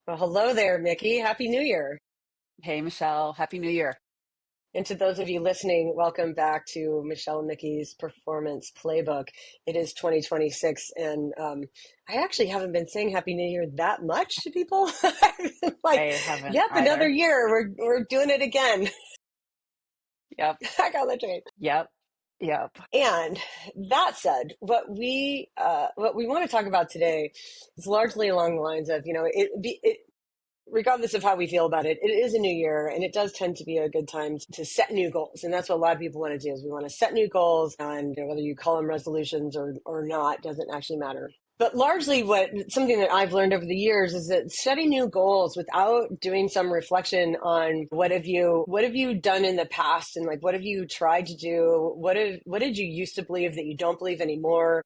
Well, hello there, Mickey. Happy New Year. Hey, Michelle. Happy New Year. And to those of you listening, welcome back to Michelle and Mickey's Performance Playbook. It is 2026, and I actually haven't been saying Happy New Year that much to people. Like, I haven't yep, another either. year. We're doing it again. Yep. Back on the train. Yep. Yep. And that said, what we want to talk about today is largely along the lines of, regardless of how we feel about it, it is a new year and it does tend to be a good time to set new goals. And that's what a lot of people want to do is we want to set new goals and whether you call them resolutions or not, doesn't actually matter. But largely something that I've learned over the years is that setting new goals without doing some reflection on what have you done in the past and like what have you tried to do? What did you used to believe that you don't believe anymore?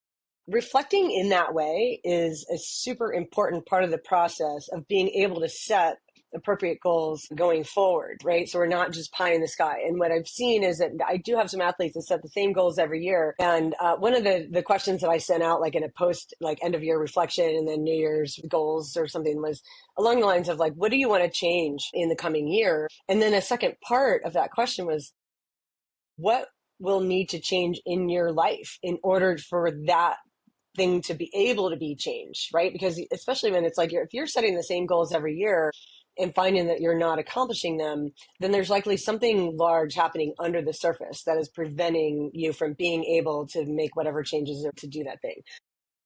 Reflecting in that way is a super important part of the process of being able to set appropriate goals going forward, right? So we're not just pie in the sky. And what I've seen is that I do have some athletes that set the same goals every year. And one of the questions that I sent out, like in a post, like end of year reflection and then New Year's goals or something, was along the lines of like, what do you want to change in the coming year? And then a second part of that question was, what will need to change in your life in order for that thing to be able to be changed, right? Because especially when it's like if you're setting the same goals every year and finding that you're not accomplishing them, then there's likely something large happening under the surface that is preventing you from being able to make whatever changes to do that thing.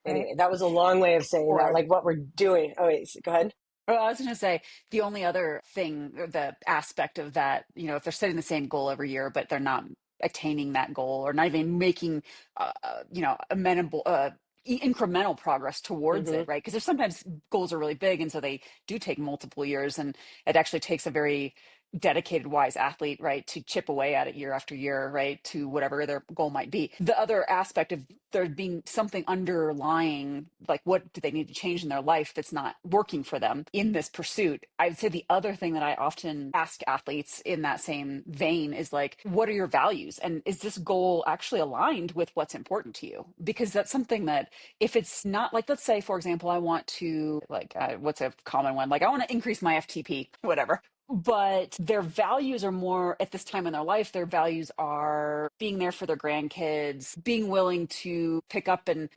Right. Anyway, that was a long way of saying that, Or, like what we're doing. Oh, wait, go ahead. I was going to say the only other thing, or the aspect of that, if they're setting the same goal every year, but they're not attaining that goal or not even making, amenable, incremental progress towards Mm-hmm. it, right? Because there's sometimes goals are really big, and so they do take multiple years, and it actually takes a very dedicated, wise athlete, right, to chip away at it year after year, right, to whatever their goal might be. The other aspect of there being something underlying, like what do they need to change in their life that's not working for them in this pursuit? I would say the other thing that I often ask athletes in that same vein is like, what are your values? And is this goal actually aligned with what's important to you? Because that's something that if it's not, like, let's say, for example, I want to, like, what's a common one? Like, I want to increase my FTP, whatever. But their values are more at this time in their life. Their values are being there for their grandkids, being willing to pick up and,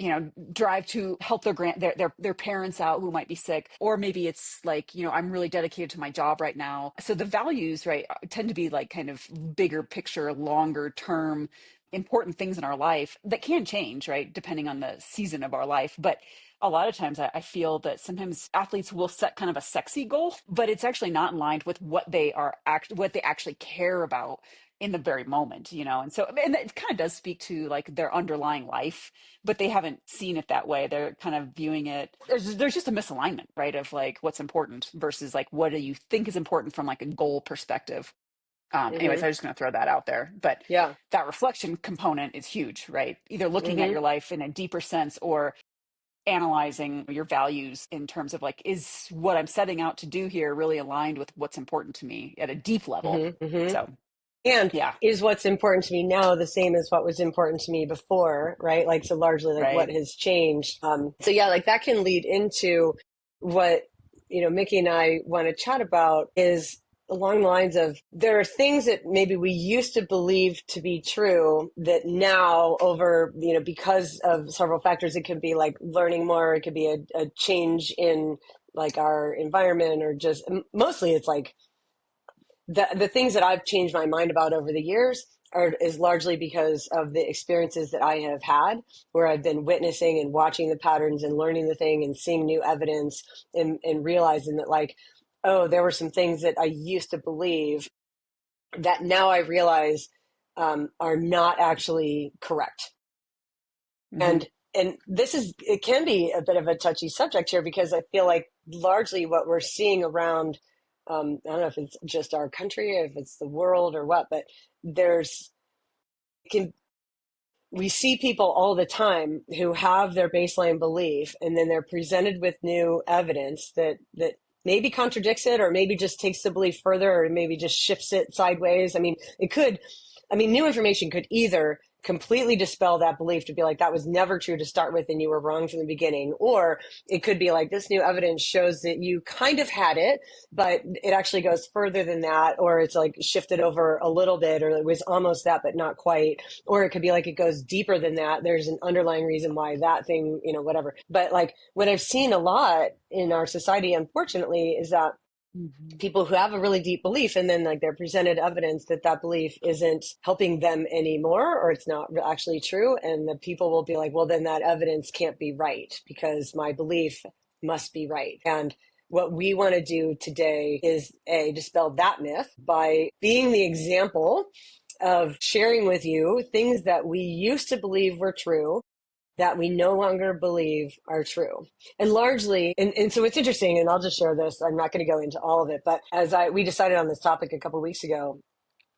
drive to help their parents out who might be sick. Or maybe it's like, I'm really dedicated to my job right now. So the values, right, tend to be like kind of bigger picture, longer term, important things in our life that can change, right, depending on the season of our life. But a lot of times I feel that sometimes athletes will set kind of a sexy goal, but it's actually not in line with what they actually care about in the very moment, And so, and it kind of does speak to like their underlying life, but they haven't seen it that way. They're kind of viewing it, there's just a misalignment, right? Of like what's important versus like, what do you think is important from like a goal perspective? Anyways, Mm-hmm. I'm just going to throw that out there. But Yeah. that reflection component is huge, right? Either looking at Mm-hmm. your life in a deeper sense or analyzing your values in terms of like, is what I'm setting out to do here really aligned with what's important to me at a deep level? Mm-hmm. Mm-hmm. So, And yeah, is what's important to me now the same as what was important to me before, right? Like, so largely like what right. has changed. So yeah, like that can lead into what, Mickey and I want to chat about is along the lines of there are things that maybe we used to believe to be true that now over, because of several factors, it could be like learning more. It could be a change in like our environment or just mostly it's like the things that I've changed my mind about over the years is largely because of the experiences that I have had where I've been witnessing and watching the patterns and learning the thing and seeing new evidence and realizing that like, oh, there were some things that I used to believe that now I realize are not actually correct. Hmm. And it can be a bit of a touchy subject here because I feel like largely what we're seeing around, I don't know if it's just our country, if it's the world or what, but there's can we see people all the time who have their baseline belief and then they're presented with new evidence that maybe contradicts it or maybe just takes the belief further or maybe just shifts it sideways. New information could either completely dispel that belief to be like, that was never true to start with and you were wrong from the beginning. Or it could be like, this new evidence shows that you kind of had it, but it actually goes further than that, or it's like shifted over a little bit, or it was almost that, but not quite. Or it could be like, it goes deeper than that. There's an underlying reason why that thing, whatever. But like what I've seen a lot in our society, unfortunately, is that Mm-hmm. people who have a really deep belief and then like they're presented evidence that that belief isn't helping them anymore, or it's not actually true, and the people will be like, well, then that evidence can't be right because my belief must be right. And what we want to do today is dispel that myth by being the example of sharing with you things that we used to believe were true that we no longer believe are true. And largely, and so it's interesting, and I'll just share this. I'm not going to go into all of it, but we decided on this topic a couple of weeks ago.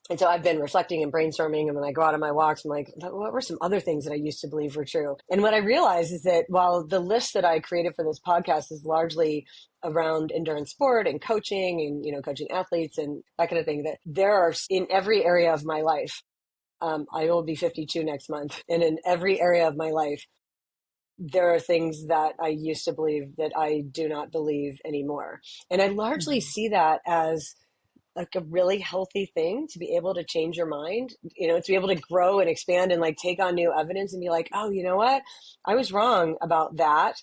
And so I've been reflecting and brainstorming. And when I go out on my walks, I'm like, what were some other things that I used to believe were true? And what I realized is that while the list that I created for this podcast is largely around endurance sport and coaching and, coaching athletes and that kind of thing, that there are in every area of my life, I will be 52 next month. And in every area of my life, there are things that I used to believe that I do not believe anymore. And I largely Mm-hmm. see that as like a really healthy thing to be able to change your mind, to be able to grow and expand and like take on new evidence and be like, oh, you know what? I was wrong about that.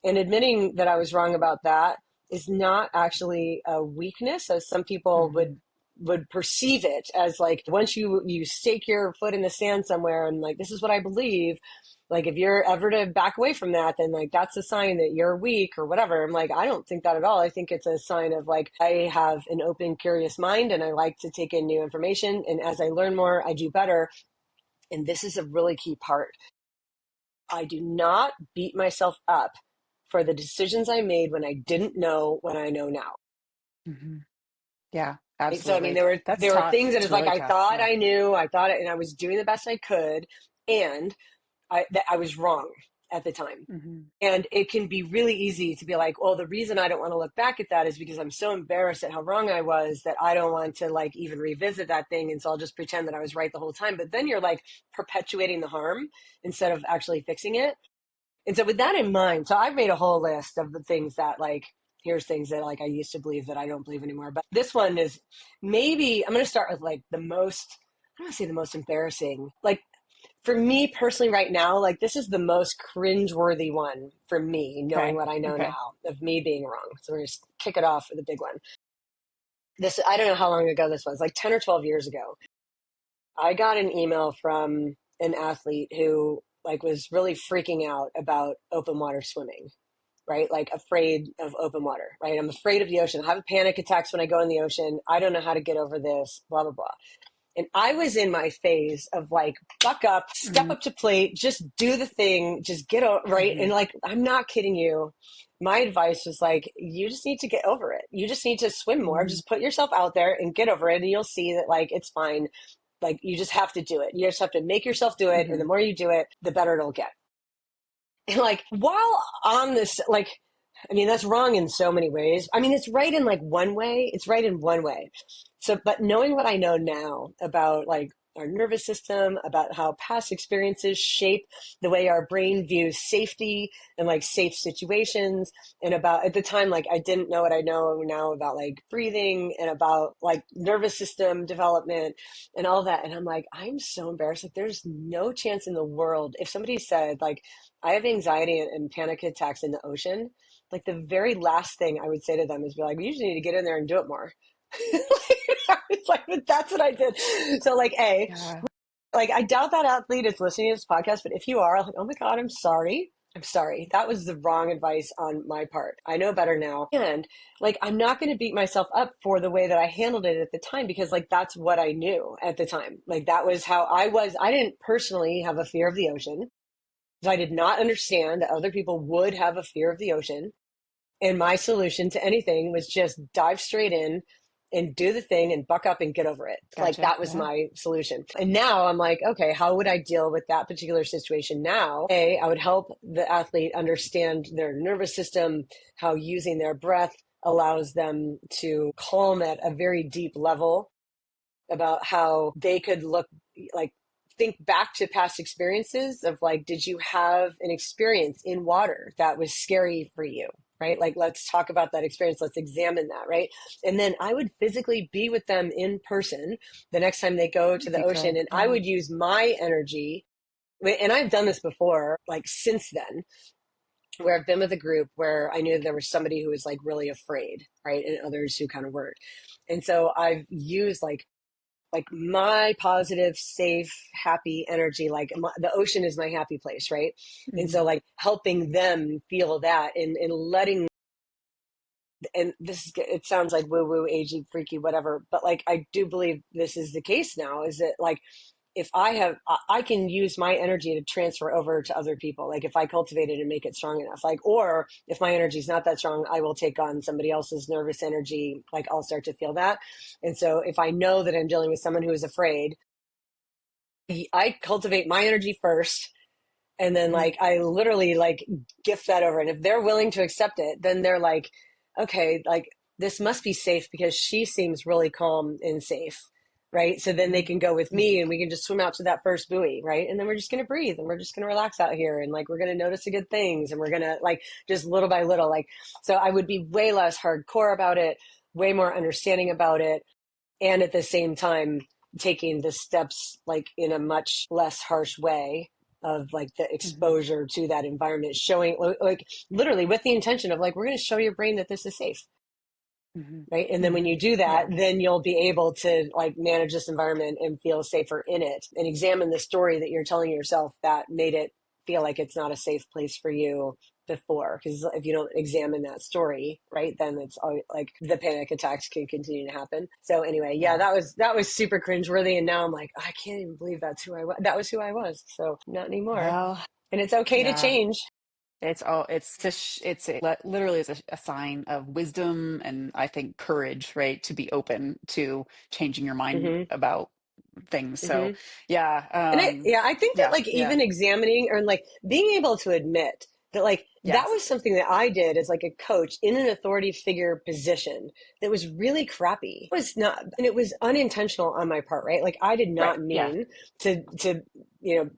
And admitting that I was wrong about that is not actually a weakness, as some people Mm-hmm. would perceive it as. Like, once you stake your foot in the sand somewhere and like, this is what I believe, like if you're ever to back away from that, then like that's a sign that you're weak or whatever. I'm like, I don't think that at all. I think it's a sign of like, I have an open, curious mind and I like to take in new information. And as I learn more, I do better. And this is a really key part. I do not beat myself up for the decisions I made when I didn't know what I know now. Mm-hmm. Yeah, Right? So I mean, absolutely. That's there were tough. things that It's it's like really I tough. thought Yeah. I knew, I thought it, and I was doing the best I could, and that I was wrong at the time. Mm-hmm. And it can be really easy to be like, well, the reason I don't want to look back at that is because I'm so embarrassed at how wrong I was that I don't want to like even revisit that thing. And so I'll just pretend that I was right the whole time. But then you're like perpetuating the harm instead of actually fixing it. And so with that in mind, so I've made a whole list of the things that like, here's things that like I used to believe that I don't believe anymore. But this one is maybe, I'm going to start with like I don't want to say the most embarrassing. Like, for me personally right now, like this is the most cringeworthy one for me, knowing Okay. what I know Okay. now of me being wrong. So we're just kick it off with a big one. This, I don't know how long ago this was, like 10 or 12 years ago. I got an email from an athlete who like was really freaking out about open water swimming, right? Like afraid of open water, right? I'm afraid of the ocean. I have panic attacks when I go in the ocean. I don't know how to get over this, blah, blah, blah. And I was in my phase of like, buck up, step Mm-hmm. up to plate, just do the thing, just get over, right? Mm-hmm. And like, I'm not kidding you. My advice was like, you just need to get over it. You just need to swim more. Mm-hmm. Just put yourself out there and get over it. And you'll see that like, it's fine. Like, you just have to do it. You just have to make yourself do it. And Mm-hmm. the more you do it, the better it'll get. And like, while on this, like, I mean, that's wrong in so many ways. I mean, it's right in like one way. It's right in one way. So, but knowing what I know now about like our nervous system, about how past experiences shape the way our brain views safety and like safe situations, and about at the time, like I didn't know what I know now about like breathing and about like nervous system development and all that. And I'm like, I'm so embarrassed. Like, there's no chance in the world if somebody said like, I have anxiety and panic attacks in the ocean, like the very last thing I would say to them is be like, we usually need to get in there and do it more. It's like, but that's what I did. So like, Yeah. like I doubt that athlete is listening to this podcast, but if you are, I'm like, oh my God, I'm sorry. I'm sorry. That was the wrong advice on my part. I know better now. And like, I'm not going to beat myself up for the way that I handled it at the time, because like, that's what I knew at the time. Like, that was how I was. I didn't personally have a fear of the ocean. I did not understand that other people would have a fear of the ocean. And my solution to anything was just dive straight in and do the thing and buck up and get over it. Like, Gotcha. that was Yeah. my solution. And now I'm like, okay, how would I deal with that particular situation now? I would help the athlete understand their nervous system, how using their breath allows them to calm at a very deep level, about how they could look like think back to past experiences of like, did you have an experience in water that was scary for you? Right? Like, let's talk about that experience. Let's examine that. Right. And then I would physically be with them in person the next time they go to If the you ocean. could, And I yeah. would use my energy. And I've done this before, like since then, where I've been with a group where I knew there was somebody who was like really afraid, right? And others who kind of weren't. And so I've used like my positive, safe, happy energy, like the ocean is my happy place, right? And Hmm. so like helping them feel that and letting, and this is, it sounds like woo woo, agey, freaky, whatever, but like I do believe this is the case now, is that like if I can use my energy to transfer over to other people. Like if I cultivate it and make it strong enough, like, or if my energy is not that strong, I will take on somebody else's nervous energy. Like I'll start to feel that. And so if I know that I'm dealing with someone who is afraid, I cultivate my energy first, and then Hmm. like I literally like gift that over, and if they're willing to accept it, then they're like, okay, like this must be safe because she seems really calm and safe, right? So then they Hmm. can go with me and we can just swim out to that first buoy, right? And then we're just going to breathe and we're just going to relax out here, and like we're going to notice the good things, and we're going to like just little by little, like, so I would be way less hardcore about it, way more understanding about it, and at the same time taking the steps like in a much less harsh way of like the Hmm. exposure to that environment, showing like literally with the intention of like, we're going to show your brain that this is safe, Hmm. right? And then when Hmm. you do that, Yeah. then you'll be able to like manage this environment and feel safer in it, and examine the story that you're telling yourself that made it feel like it's not a safe place for you before. Because if you don't examine that story, right, then it's like the panic attacks can continue to happen. So anyway, yeah, Yeah. that was super cringeworthy, and now I'm like, I can't even believe that's who I was. That was who I was. So not anymore, Well, and it's okay to yeah. change. Literally is a sign of wisdom and I think courage, right? To be open to changing your mind Hmm. about things. So Hmm. yeah, And I think that yeah, like yeah, even examining or like being able to admit that like that yes, was something that I did as like a coach in an authority figure position that was really crappy. It was not, and it was unintentional on my part, right? Like I did right, not yeah, mean to, you know,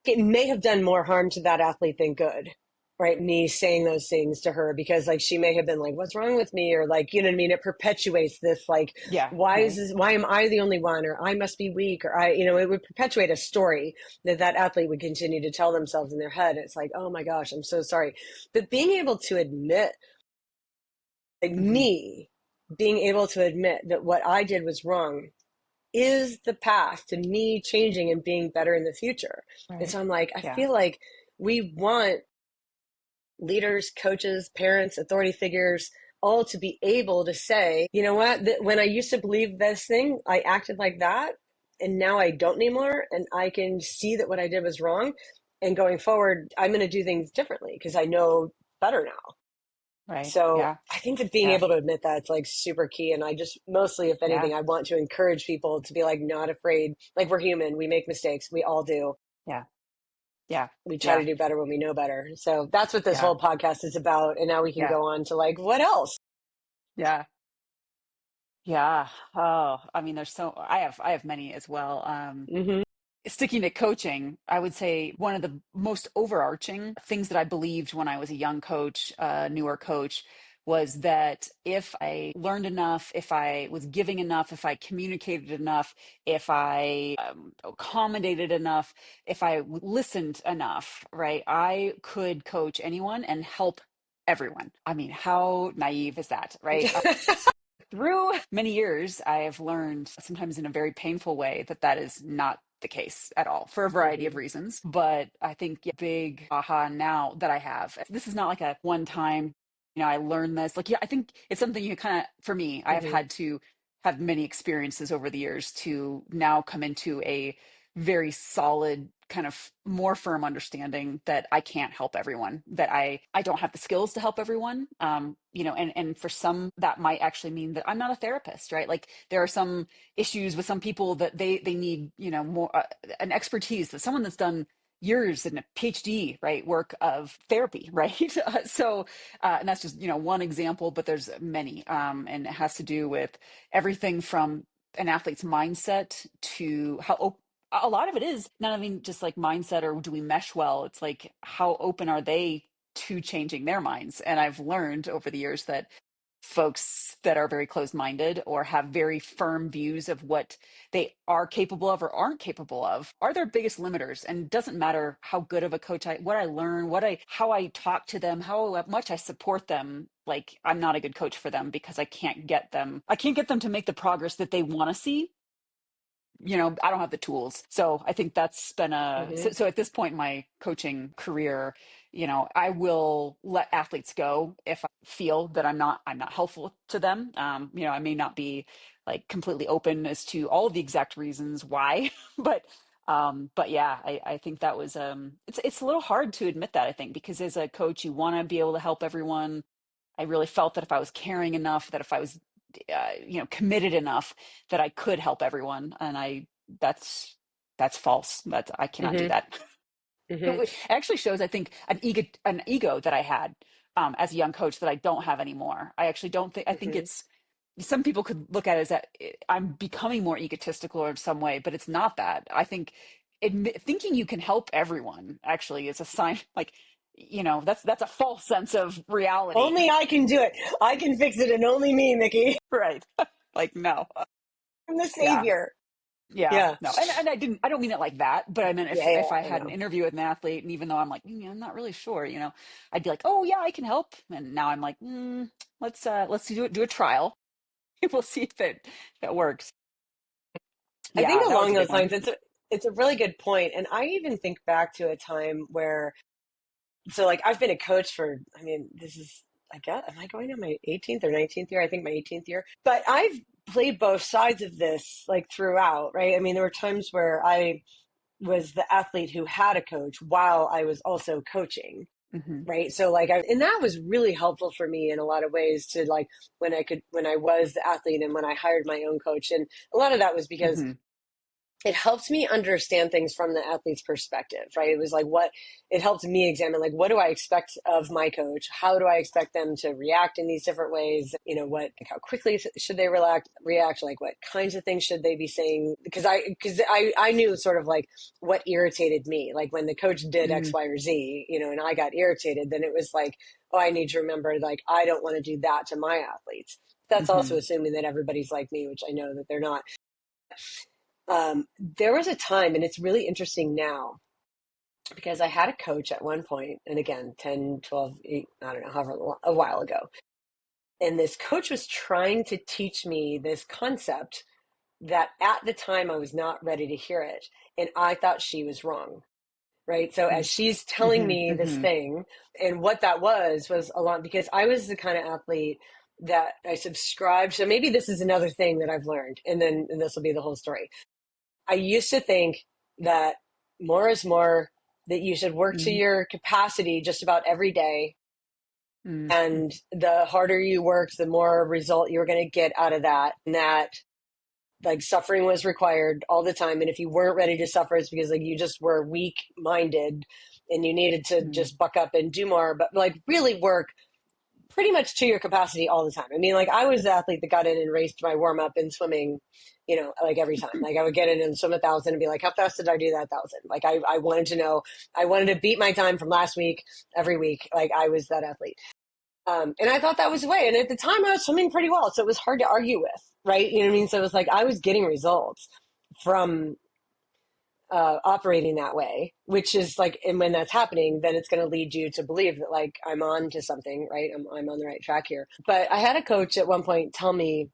it may have done more harm to that athlete than good, right? Me saying those things to her, because like she may have been like, what's wrong with me? Or like, you know what I mean? It perpetuates this like, yeah, right, why am I the only one? Or I must be weak, or I, you know, it would perpetuate a story that that athlete would continue to tell themselves in their head. It's like, oh my gosh, I'm so sorry. But being able to admit, like hmm, me being able to admit that what I did was wrong is the path to me changing and being better in the future. And right, so I'm like, I yeah, feel like we want leaders, coaches, parents, authority figures, all to be able to say, you know what, when I used to believe this thing, I acted like that. And now I don't anymore. And I can see that what I did was wrong. And going forward, I'm going to do things differently because I know better now. right, So yeah, I think that being yeah, able to admit that's like super key. And I just mostly, if yeah, anything, I want to encourage people to be like, not afraid. Like we're human, we make mistakes, we all do. yeah, yeah, We try to yeah, do better when we know better. So that's what this yeah, whole podcast is about. And now we can yeah, go on to like, what else? yeah. Yeah. Oh, I mean, I have many as well. Hmm. Sticking to coaching, I would say one of the most overarching things that I believed when I was a young coach, newer coach, was that if I learned enough, if I was giving enough, if I communicated enough, if I accommodated enough, if I listened enough, right, I could coach anyone and help everyone. I mean, how naive is that, right? Through many years, I have learned, sometimes in a very painful way, that that is not the case at all for a variety of Hmm. reasons. But I think yeah, big aha now that I have, this is not like a one time, I learned this. Like, yeah, I think it's something you kind of, for me, I have Hmm. had to have many experiences over the years to now come into a very solid kind of more firm understanding that I can't help everyone, that I don't have the skills to help everyone. And for some that might actually mean that I'm not a therapist, right? Like there are some issues with some people that they need, more an expertise, that someone that's done years in a PhD, right, work of therapy, right? And that's just, one example, but there's many. And it has to do with everything from an athlete's mindset to how a lot of it is not even just like mindset or do we mesh well. It's like, how open are they to changing their minds? And I've learned over the years that folks that are very closed-minded or have very firm views of what they are capable of or aren't capable of are their biggest limiters. And it doesn't matter how good of a coach what I learn, how I talk to them, how much I support them. Like, I'm not a good coach for them because I can't get them to make the progress that they want to see. I don't have the tools. So I think that's been Hmm. so at this point in my coaching career, I will let athletes go if I feel that I'm not helpful to them. I may not be like completely open as to all of the exact reasons why, but yeah, I think that was, it's a little hard to admit that, I think, because as a coach, you want to be able to help everyone. I really felt that if I was caring enough, that if I was, committed enough, that I could help everyone, and that's that's false. I cannot do Hmm. that. Hmm. It actually shows, I think, an ego that I had as a young coach that I don't have anymore. I actually don't think. I think Hmm. it's some people could look at it as that I'm becoming more egotistical in some way, but it's not that. I think thinking you can help everyone actually is a sign, like, that's a false sense of reality. Only I can do it. I can fix it, and only me, Mickey. Right. Like, no. I'm the Yeah. savior. Yeah, Yeah. no, and I don't mean it like that, but I meant Yeah, if yeah, I I had an know. interview with an athlete, and even though I'm like, I'm not really sure, I'd be like, oh yeah, I can help, and now I'm like, let's do a trial. We'll see if it works. I think Yeah, that was along a big those one. lines, it's a really good point. And I even think back to a time where, so like I've been a coach for, I mean, this is, I guess, am I going on my 18th or 19th year? I think my 18th year. But I've played both sides of this like throughout, right? I mean, there were times where I was the athlete who had a coach while I was also coaching. Hmm. Right. So like and that was really helpful for me in a lot of ways to like when I was the athlete and when I hired my own coach. And a lot of that was because Hmm. it helped me understand things from the athlete's perspective, right? It was like it helped me examine, like, what do I expect of my coach? How do I expect them to react in these different ways? Like how quickly should they react? Like what kinds of things should they be saying? Because I knew sort of like what irritated me. Like when the coach did X, Mm. Y, or Z, and I got irritated, then it was like, oh, I need to remember, like, I don't want to do that to my athletes. That's also Hmm. assuming that everybody's like me, which I know that they're not. There was a time, and it's really interesting now, because I had a coach at one point, and again, 10, 12, 8, I don't know, however, a while ago. And this coach was trying to teach me this concept that at the time I was not ready to hear it. And I thought she was wrong, right? So as she's telling Hmm. me this Hmm. thing, and what that was a lot, because I was the kind of athlete that I subscribed. So maybe this is another thing that I've learned, and this will be the whole story. I used to think that more is more, that you should work to Hmm. your capacity just about every day. Hmm. And the harder you worked, the more result you're going to get out of that. And that like suffering was required all the time. And if you weren't ready to suffer, it's because like you just were weak minded and you needed to Hmm. just buck up and do more, but like really work pretty much to your capacity all the time. I mean, like I was the athlete that got in and raced my warm up in swimming, like every time. Like I would get in and swim 1,000 and be like, how fast did I do that 1,000? Like I wanted to know, I wanted to beat my time from last week every week. Like I was that athlete. And I thought that was the way. And at the time I was swimming pretty well. So it was hard to argue with, right? You know what I mean? So it was like I was getting results from operating that way, which is like, and when that's happening, then it's going to lead you to believe that like I'm on to something, right? I'm on the right track here. But I had a coach at one point tell me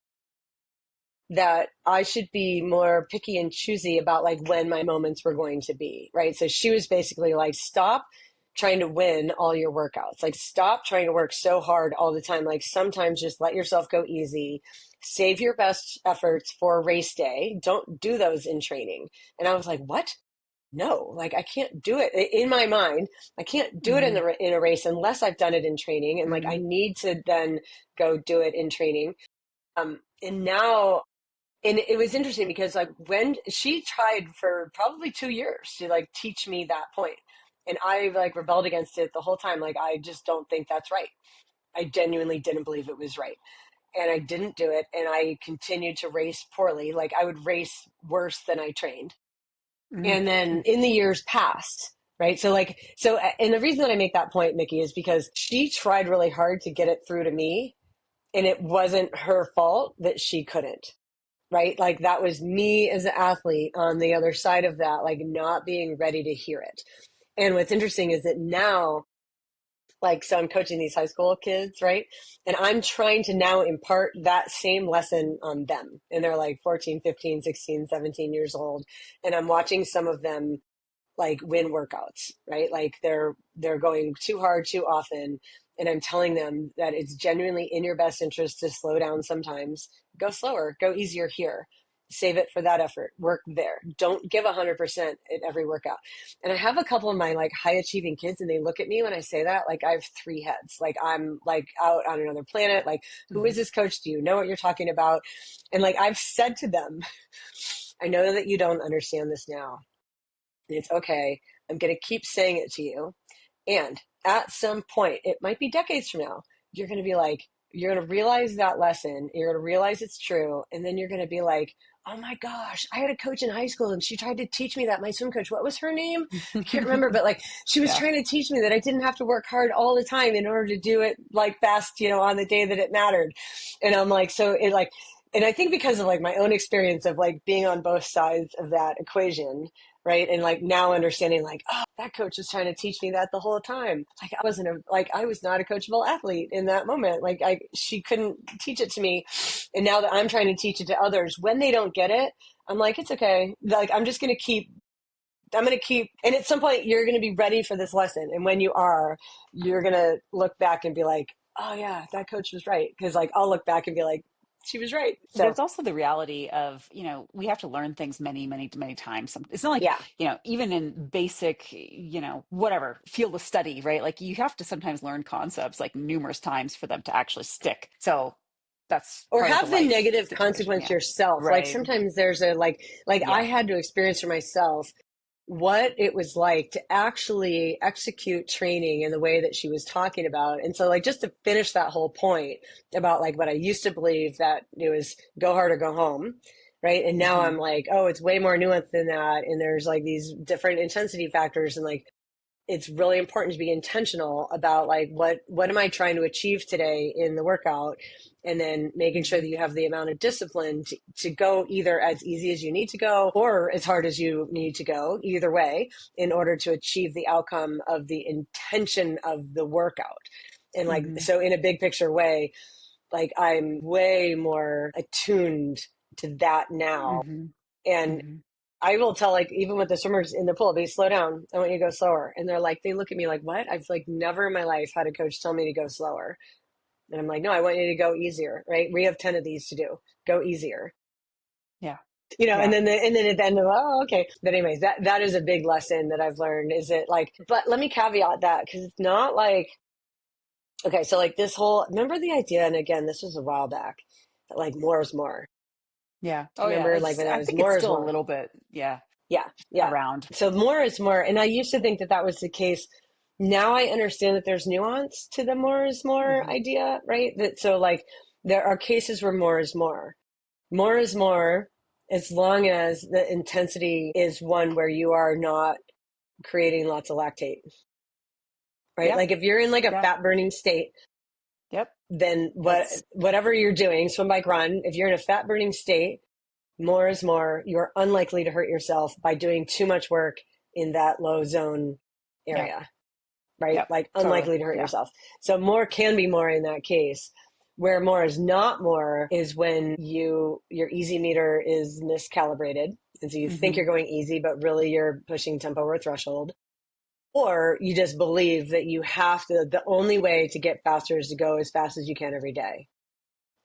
that I should be more picky and choosy about like when my moments were going to be, right? So she was basically like, stop trying to win all your workouts. Like, stop trying to work so hard all the time. Like, sometimes just let yourself go easy. Save your best efforts for race day. Don't do those in training. And I was like, what? No, like I can't do it in my mind. I can't do it Hmm. in a race unless I've done it in training. And like, I Hmm. need to then go do it in training. And now, and it was interesting because like when she tried for probably 2 years to like teach me that point, and I like rebelled against it the whole time. Like I just don't think that's right. I genuinely didn't believe it was right, and I didn't do it, and I continued to race poorly. Like I would race worse than I trained. Mm. And then in the years past, right? And the reason that I make that point, Mickey, is because she tried really hard to get it through to me, and it wasn't her fault that she couldn't, right? Like that was me as an athlete on the other side of that, like not being ready to hear it. And what's interesting is that now, like, so I'm coaching these high school kids, right? And I'm trying to now impart that same lesson on them. And they're like 14, 15, 16, 17 years old. And I'm watching some of them like win workouts, right? Like they're going too hard too often. And I'm telling them that it's genuinely in your best interest to slow down sometimes. Go slower, go easier here. Save it for that effort. Work there. Don't give 100% at every workout. And I have a couple of my like high achieving kids, and they look at me when I say that like I have three heads. Like I'm like out on another planet. Like, who Mm-hmm. is this coach? Do you know what you're talking about? And like I've said to them, I know that you don't understand this now. It's okay. I'm going to keep saying it to you. And at some point, it might be decades from now, you're going to be like, you're going to realize that lesson. You're going to realize it's true. And then you're going to be like, oh my gosh, I had a coach in high school and she tried to teach me that. My swim coach, what was her name? I can't remember, but like she was Yeah. trying to teach me that I didn't have to work hard all the time in order to do it like fast, on the day that it mattered. And I'm like, so it like, and I think because of like my own experience of like being on both sides of that equation, right? And like now understanding like, oh, that coach was trying to teach me that the whole time. Like I was not a coachable athlete in that moment. Like she couldn't teach it to me. And now that I'm trying to teach it to others, when they don't get it, I'm like, it's okay. Like I'm going to keep, and at some point you're going to be ready for this lesson. And when you are, you're going to look back and be like, oh yeah, that coach was right. Cause like, I'll look back and be like, she was right. So There's also the reality of, we have to learn things many, many, many times. It's not like, yeah. even in basic, whatever field of study, right? Like you have to sometimes learn concepts like numerous times for them to actually stick. So that's Or part of the have the life negative situation. consequence Yeah. yourself. Like Right. sometimes there's a like I Yeah. had to experience for myself what it was like to actually execute training in the way that she was talking about. And so like just to finish that whole point about like what I used to believe that it was go hard or go home. Right. And now Hmm. I'm like, oh, it's way more nuanced than that. And there's like these different intensity factors, and like it's really important to be intentional about like what am I trying to achieve today in the workout, and then making sure that Hmm. you have the amount of discipline to go either as easy as you need to go or as hard as you need to go, either way, in order to achieve the outcome of the intention of the workout. And like Hmm. so in a big picture way, like I'm way more attuned to that now. Hmm. And Hmm. I will tell, like, even with the swimmers in the pool, they slow down. I want you to go slower. And they're like, they look at me like, what? I've like never in my life had a coach tell me to go slower. And I'm like, no, I want you to go easier, right? We have 10 of these to do. Go easier. Yeah. And Yeah. then at the end of, oh, okay. But anyways, that is a big lesson that I've learned, is it like, but let me caveat that, because it's not like, okay, so like this whole, remember the idea, and again, this was a while back, that like more is more. Yeah. Do Oh you yeah. remember like when I I was think it's more is still a more? little bit, yeah, Yeah, yeah. around. So more is more. And I used to think that that was the case. Now I understand that there's nuance to the more is more Hmm. idea, right? That so like there are cases where more is more. More is more as long as the intensity is one where you are not creating lots of lactate, right? Yep. Like if you're in like a Yeah. fat burning state, Yep. then That's whatever you're doing, swim, bike, run, if you're in a fat burning state, more is more. You're unlikely to hurt yourself by doing too much work in that low zone yeah. area, right? Yep. Like Totally. unlikely to hurt Yeah. yourself. So more can be more in that case. Where more is not more is when your easy meter is miscalibrated. And so you think Hmm. you're going easy, but really you're pushing tempo or threshold. Or you just believe that you have to, the only way to get faster is to go as fast as you can every day,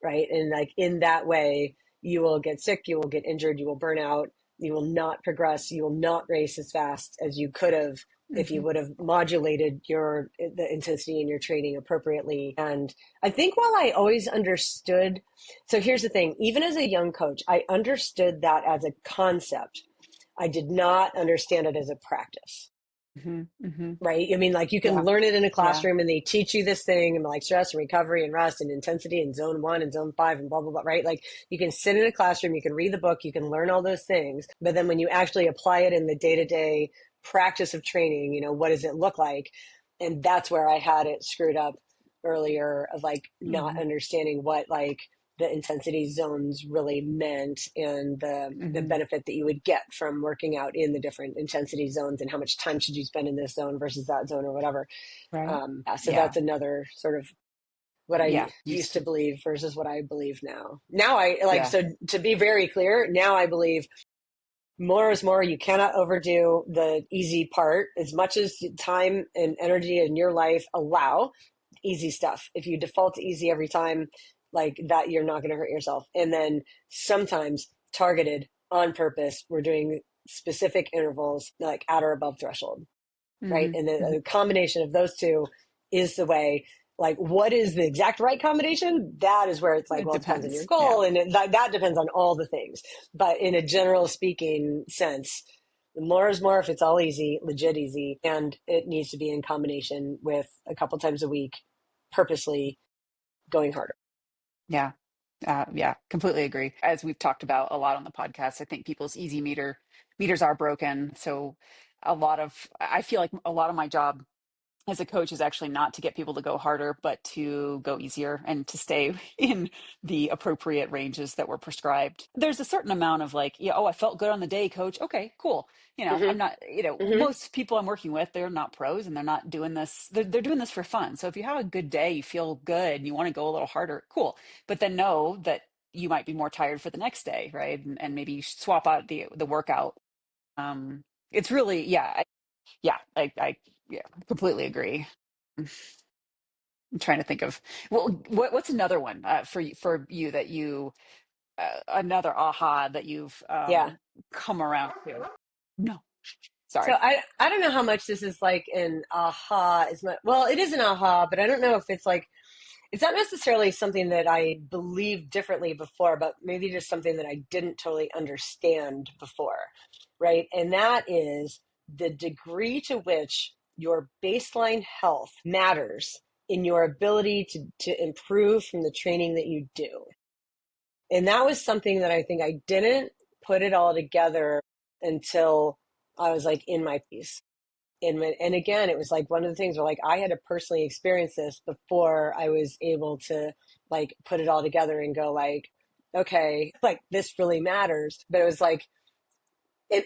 right? And like in that way, you will get sick, you will get injured, you will burn out, you will not progress, you will not race as fast as you could have if you Hmm. would have modulated the intensity in your training appropriately. And I think while I always understood, so here's the thing, even as a young coach, I understood that as a concept. I did not understand it as a practice. Hmm. Hmm. right? I mean, like you can Yeah. learn it in a Yeah. classroom and they teach you this thing and like stress and recovery and rest and intensity and zone 1 and zone 5 and blah, blah, blah, right? Like you can sit in a classroom, you can read the book, you can learn all those things. But then when you actually apply it in the day to day practice of training, what does it look like? And that's where I had it screwed up earlier of like not Hmm. understanding what like the intensity zones really meant and the Hmm. benefit that you would get from working out in the different intensity zones and how much time should you spend in this zone versus that zone or whatever. Right. Yeah, so Yeah. that's another sort of what I Yeah. used Used to to. believe versus what I believe now. Now I like, Yeah. so to be very clear, now I believe more is more. You cannot overdo the easy part as much as time and energy in your life allow easy stuff. If you default to easy every time, like that, you're not going to hurt yourself. And then sometimes targeted on purpose, we're doing specific intervals like at or above threshold, right? Hmm. And Hmm. the combination of those two is the way. Like, what is the exact right combination? That is where it's like, It well, it depends on your depends. Yeah. goal, and that depends on all the things. But in a general speaking sense, more is more if it's all easy, legit easy, and it needs to be in combination with a couple times a week, purposely going harder. Yeah. Yeah, completely agree. As we've talked about a lot on the podcast, I think people's easy meters are broken. So I feel like a lot of my job as a coach is actually not to get people to go harder, but to go easier and to stay in the appropriate ranges that were prescribed. There's a certain amount of like, yeah, oh, I felt good on the day, coach. Okay, cool. Mm-hmm. I'm not, Mm-hmm. most people I'm working with, they're not pros and they're not doing this. They're doing this for fun. So if you have a good day, you feel good and you want to go a little harder, cool. But then know that you might be more tired for the next day, right? And maybe you should swap out the workout. It's really, I yeah, completely agree. I'm trying to think of what's another one for you that you another aha that you've Yeah. come around to. No, So sorry. I don't know how much this is like an aha as much. Well, it is an aha, but I don't know if it's like it's not necessarily something that I believed differently before, but maybe just something that I didn't totally understand before, right? And that is the degree to which your baseline health matters in your ability to improve from the training that you do. And that was something that I think I didn't put it all together until I was like in my piece. And again, it was like one of the things where like I had to personally experience this before I was able to like put it all together and go like, okay, like this really matters. But it was like,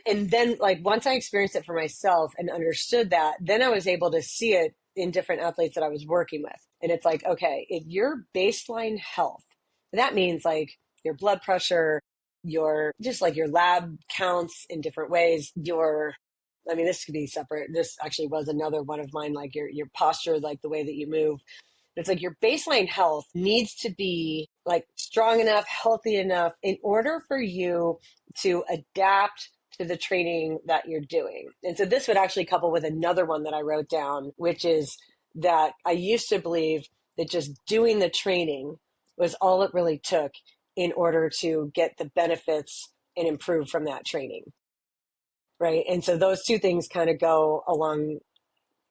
and then like once I experienced it for myself and understood that, then I was able to see it in different athletes that I was working with. And it's like, okay, if your baseline health, that means like your blood pressure, your just like your lab counts in different ways, I mean, this could be separate. This actually was another one of mine, like your posture, like the way that you move. It's like your baseline health needs to be like strong enough, healthy enough in order for you to adapt to the training that you're doing. And so this would actually couple with another one that I wrote down, which is that I used to believe that just doing the training was all it really took in order to get the benefits and improve from that training. Right. And so those two things kind of go along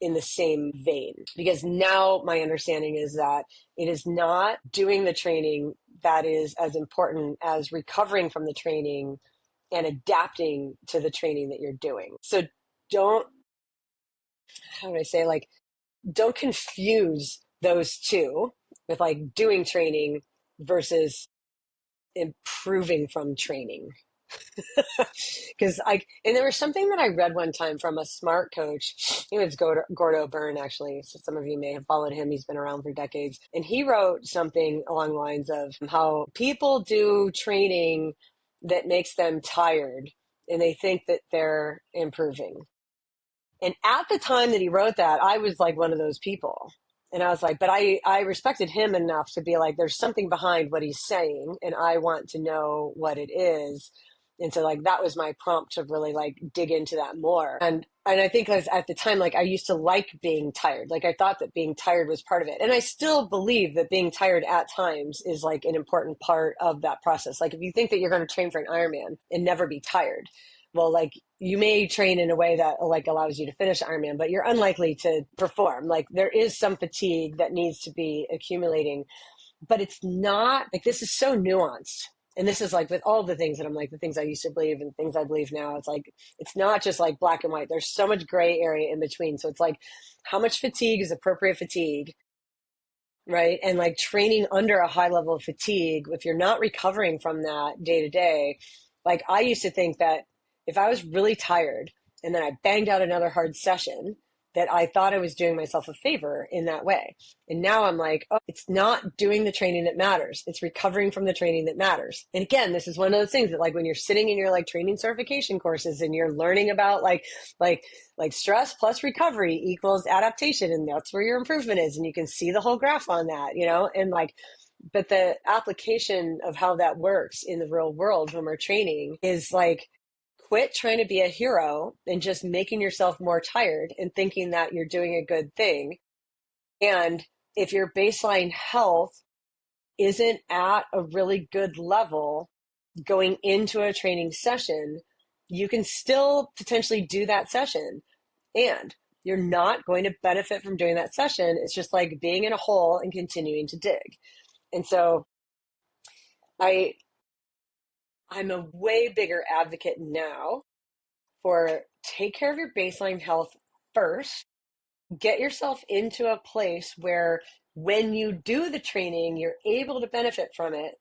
in the same vein because now my understanding is that it is not doing the training that is as important as recovering from the training and adapting to the training that you're doing. So don't, how do I say, like, don't confuse those two with like doing training versus improving from training. Because and there was something that I read one time from a smart coach. It was Gordo Byrne, actually. So some of you may have followed him. He's been around for decades. And he wrote something along the lines of how people do training that makes them tired and they think that they're improving. And at the time that he wrote that, I was like one of those people. And I was like, but I respected him enough to be like, there's something behind what he's saying, and I want to know what it is. And so like that was my prompt to really like dig into that more. And I think as at the time, like I used to like being tired. Like I thought that being tired was part of it. And I still believe that being tired at times is like an important part of that process. Like if you think that you're going to train for an Ironman and never be tired, well, like you may train in a way that like allows you to finish Ironman, but you're unlikely to perform. Like there is some fatigue that needs to be accumulating, but it's not like this is so nuanced. And this is like with all the things that I'm like the things I used to believe and things I believe now. It's like it's not just like black and white. There's so much gray area in between. So it's like how much fatigue is appropriate fatigue, right? And like training under a high level of fatigue, if you're not recovering from that day to day, like I used to think that if I was really tired and then I banged out another hard session, that I thought I was doing myself a favor in that way. And now I'm like, oh, it's not doing the training that matters. It's recovering from the training that matters. And again, this is one of those things that like when you're sitting in your like training certification courses and you're learning about like like stress plus recovery equals adaptation, and that's where your improvement is, and you can see the whole graph on that, you know. And like but the application of how that works in the real world when we're training is like quit trying to be a hero and just making yourself more tired and thinking that you're doing a good thing. And if your baseline health isn't at a really good level going into a training session, you can still potentially do that session, and you're not going to benefit from doing that session. It's just like being in a hole and continuing to dig. And so I I'm a way bigger advocate now for take care of your baseline health first. Get yourself into a place where when you do the training, you're able to benefit from it.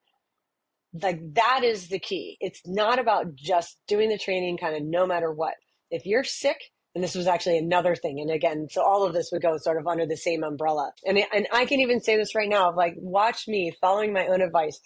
Like that is the key. It's not about just doing the training kind of no matter what. If you're sick, and this was actually another thing, and again, so all of this would go sort of under the same umbrella. And I can even say this right now, like watch me following my own advice.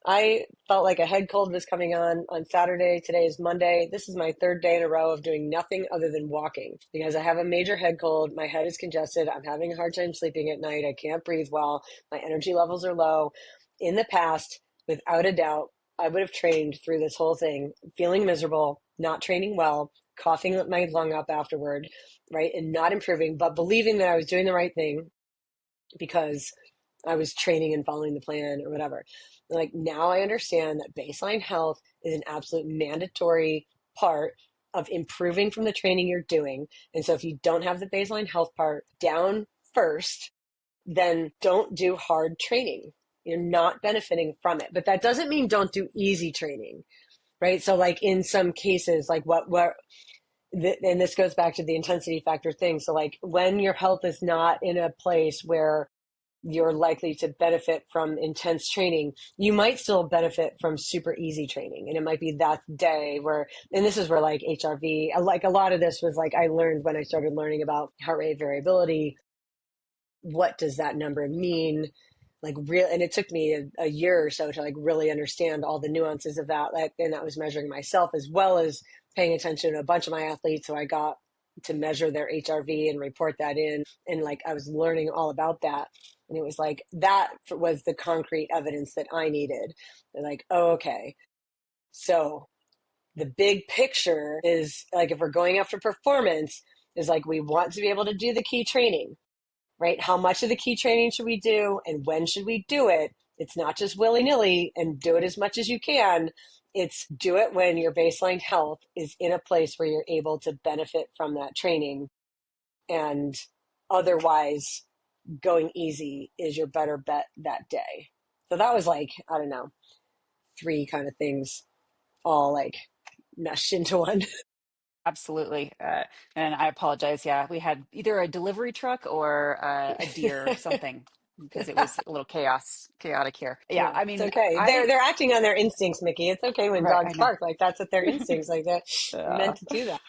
I felt like a head cold was coming on Saturday. Today is Monday. This is my third day in a row of doing nothing other than walking because I have a major head cold. My head is congested. I'm having a hard time sleeping at night. I can't breathe well. My energy levels are low. In the past, without a doubt, I would have trained through this whole thing, feeling miserable, not training well, coughing my lung up afterward, right? And not improving, but believing that I was doing the right thing because I was training and following the plan or whatever. Like now I understand that baseline health is an absolute mandatory part of improving from the training you're doing. And so if you don't have the baseline health part down first, then don't do hard training. You're not benefiting from it. But that doesn't mean don't do easy training, right? So like in some cases, like and this goes back to the intensity factor thing. So like when your health is not in a place where you're likely to benefit from intense training, you might still benefit from super easy training. And it might be that day where, and this is where like HRV, like a lot of this was like, I learned when I started learning about heart rate variability. What does that number mean? Like real, and it took me a year or so to like really understand all the nuances of that. Like, and that was measuring myself as well as paying attention to a bunch of my athletes. So I got to measure their HRV and report that in. And like, I was learning all about that. And it was like, that was the concrete evidence that I needed. They're like, oh, okay. So the big picture is like, if we're going after performance, is like, we want to be able to do the key training, right? How much of the key training should we do and when should we do it? It's not just willy nilly and do it as much as you can. It's do it when your baseline health is in a place where you're able to benefit from that training. And otherwise, going easy is your better bet that day. So that was like, I don't know, three kind of things all like meshed into one. Absolutely. And I apologize. Yeah, we had either a delivery truck or a deer, something, because it was a little chaotic here. Yeah, Yeah, I it's mean, okay. They're acting on their instincts, Mickey. It's okay when right, I dogs know. bark. Like that's what their instincts like that. They're Yeah. meant to do that.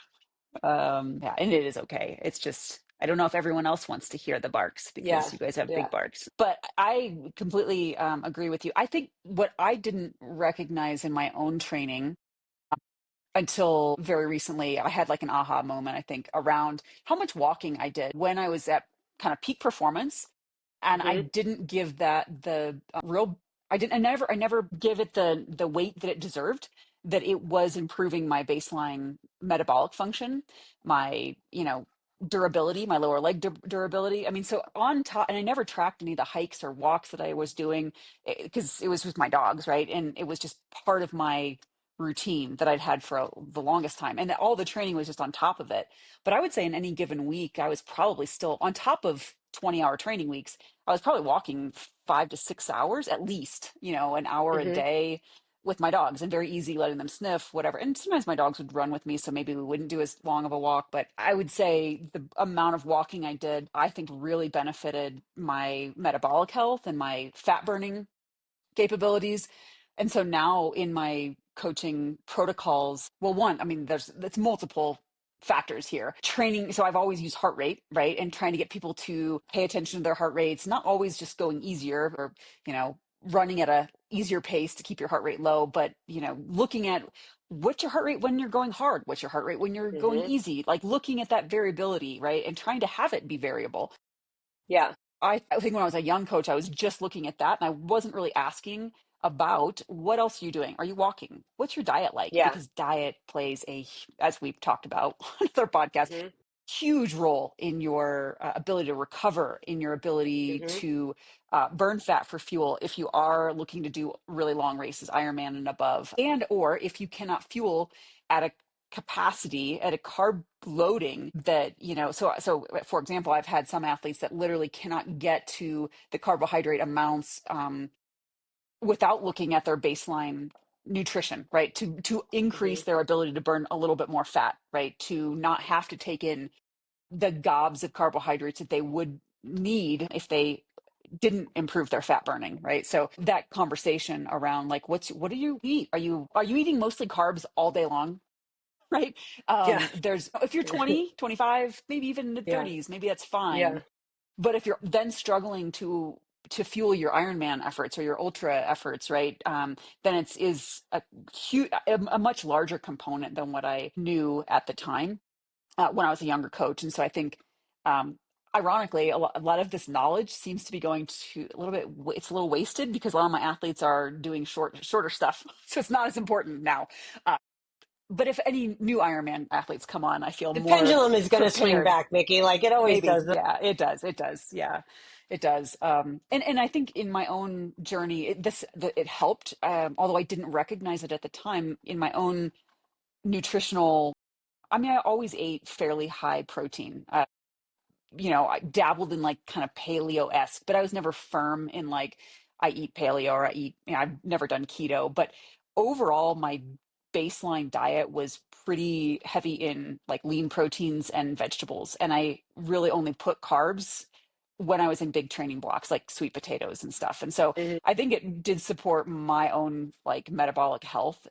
Yeah, and it is okay. It's just, I don't know if everyone else wants to hear the barks Yeah, because you guys have yeah. big barks. But I completely agree with you. I think what I didn't recognize in my own training until very recently, I had like an aha moment, I think, around how much walking I did when I was at kind of peak performance. And I Hmm. didn't give that the real, I never give it the weight that it deserved, that it was improving my baseline metabolic function, my, durability, my lower leg durability. I mean, so on top, and I never tracked any of the hikes or walks that I was doing because it was with my dogs, right? And it was just part of my routine that I'd had for the longest time. And all the training was just on top of it. But I would say in any given week, I was probably still on top of 20-hour training weeks. I was probably walking 5 to 6 hours at least, an hour a Hmm. day with my dogs, and very easy letting them sniff, whatever. And sometimes my dogs would run with me, so maybe we wouldn't do as long of a walk. But I would say the amount of walking I did, I think really benefited my metabolic health and my fat burning capabilities. And so now in my coaching protocols, well, one, I mean, that's multiple factors here. Training, so I've always used heart rate, right? And trying to get people to pay attention to their heart rates, not always just going easier or, running at a easier pace to keep your heart rate low, but, looking at what's your heart rate when you're going hard, what's your heart rate when you're going Hmm. easy, like looking at that variability, right? And trying to have it be variable. Yeah. I think when I was a young coach, I was just looking at that and I wasn't really asking about what else are you doing? Are you walking? What's your diet like? Yeah. Because diet plays as we've talked about on their podcast, Hmm. huge role in your ability to recover, in your ability Hmm. to burn fat for fuel if you are looking to do really long races, Ironman and above, and or if you cannot fuel at a capacity at a carb loading that so for example, I've had some athletes that literally cannot get to the carbohydrate amounts without looking at their baseline nutrition, right, to Hmm. increase their ability to burn a little bit more fat, right, to not have to take in the gobs of carbohydrates that they would need if they didn't improve their fat burning, right? So that conversation around like what do you eat, are you eating mostly carbs all day long, right? Yeah. There's if you're 20, 25, maybe even mid Yeah. 30s, maybe that's fine. Yeah. But if you're then struggling to fuel your Ironman efforts or your ultra efforts, right? Then it's is a huge, a much larger component than what I knew at the time when I was a younger coach. And so I think, ironically, a lot of this knowledge seems to be going to a little bit. It's a little wasted because a lot of my athletes are doing shorter stuff, so it's not as important now. But if any new Ironman athletes come on, I feel The more pendulum is going to swing prepared. back, Mickey, like it always Maybe, does. yeah, it does. It does, yeah, it does. And I think in my own journey, it helped. Although I didn't recognize it at the time in my own nutritional. I mean, I always ate fairly high protein. I dabbled in like kind of paleo-esque, but I was never firm in like I eat paleo or I've never done keto, but overall my baseline diet was pretty heavy in like lean proteins and vegetables. And I really only put carbs when I was in big training blocks, like sweet potatoes and stuff. And so Mhm. I think it did support my own like metabolic health,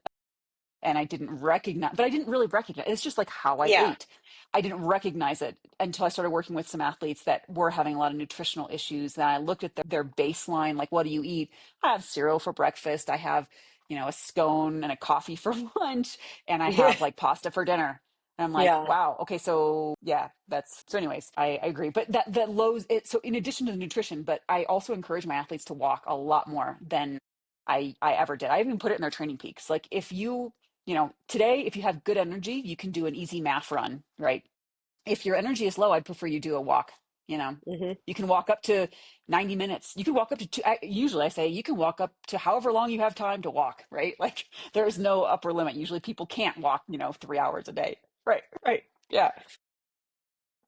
and I didn't really recognize it's just like how I Yeah. ate. I didn't recognize it until I started working with some athletes that were having a lot of nutritional issues. And I looked at their baseline, like, what do you eat? I have cereal for breakfast. I have, a scone and a coffee for lunch, and I Yeah. have like pasta for dinner. And I'm like, Yeah. wow, okay, so yeah, that's so. Anyways, I agree. But that lows it. So in addition to the nutrition, but I also encourage my athletes to walk a lot more than I ever did. I even put it in their training peaks. Like if today, if you have good energy, you can do an easy math run, right? If your energy is low, I'd prefer you do a walk. You know, Hmm. you can walk up to 90 minutes. You can walk up to usually I say you can walk up to however long you have time to walk, right? Like there's no upper limit. Usually people can't walk, 3 hours a day. Right, right. Yeah.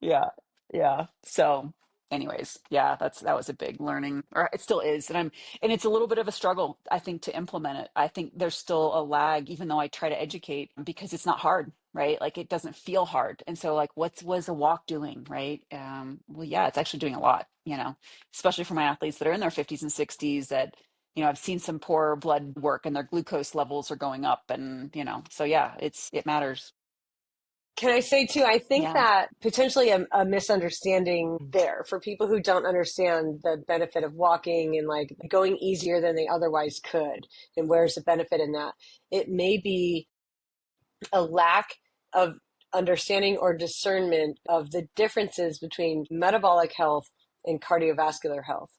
Yeah. Yeah. So anyways, yeah, that was a big learning, or it still is. And it's a little bit of a struggle, I think, to implement it. I think there's still a lag, even though I try to educate, because it's not hard, right? Like it doesn't feel hard. And so like what was a walk doing, right? Well, yeah, it's actually doing a lot, especially for my athletes that are in their 50s and 60s that, I've seen some poor blood work and their glucose levels are going up, and, so yeah, it matters. Can I say too, I think Yeah. that potentially a misunderstanding there for people who don't understand the benefit of walking and like going easier than they otherwise could. And where's the benefit in that? It may be a lack of understanding or discernment of the differences between metabolic health and cardiovascular health,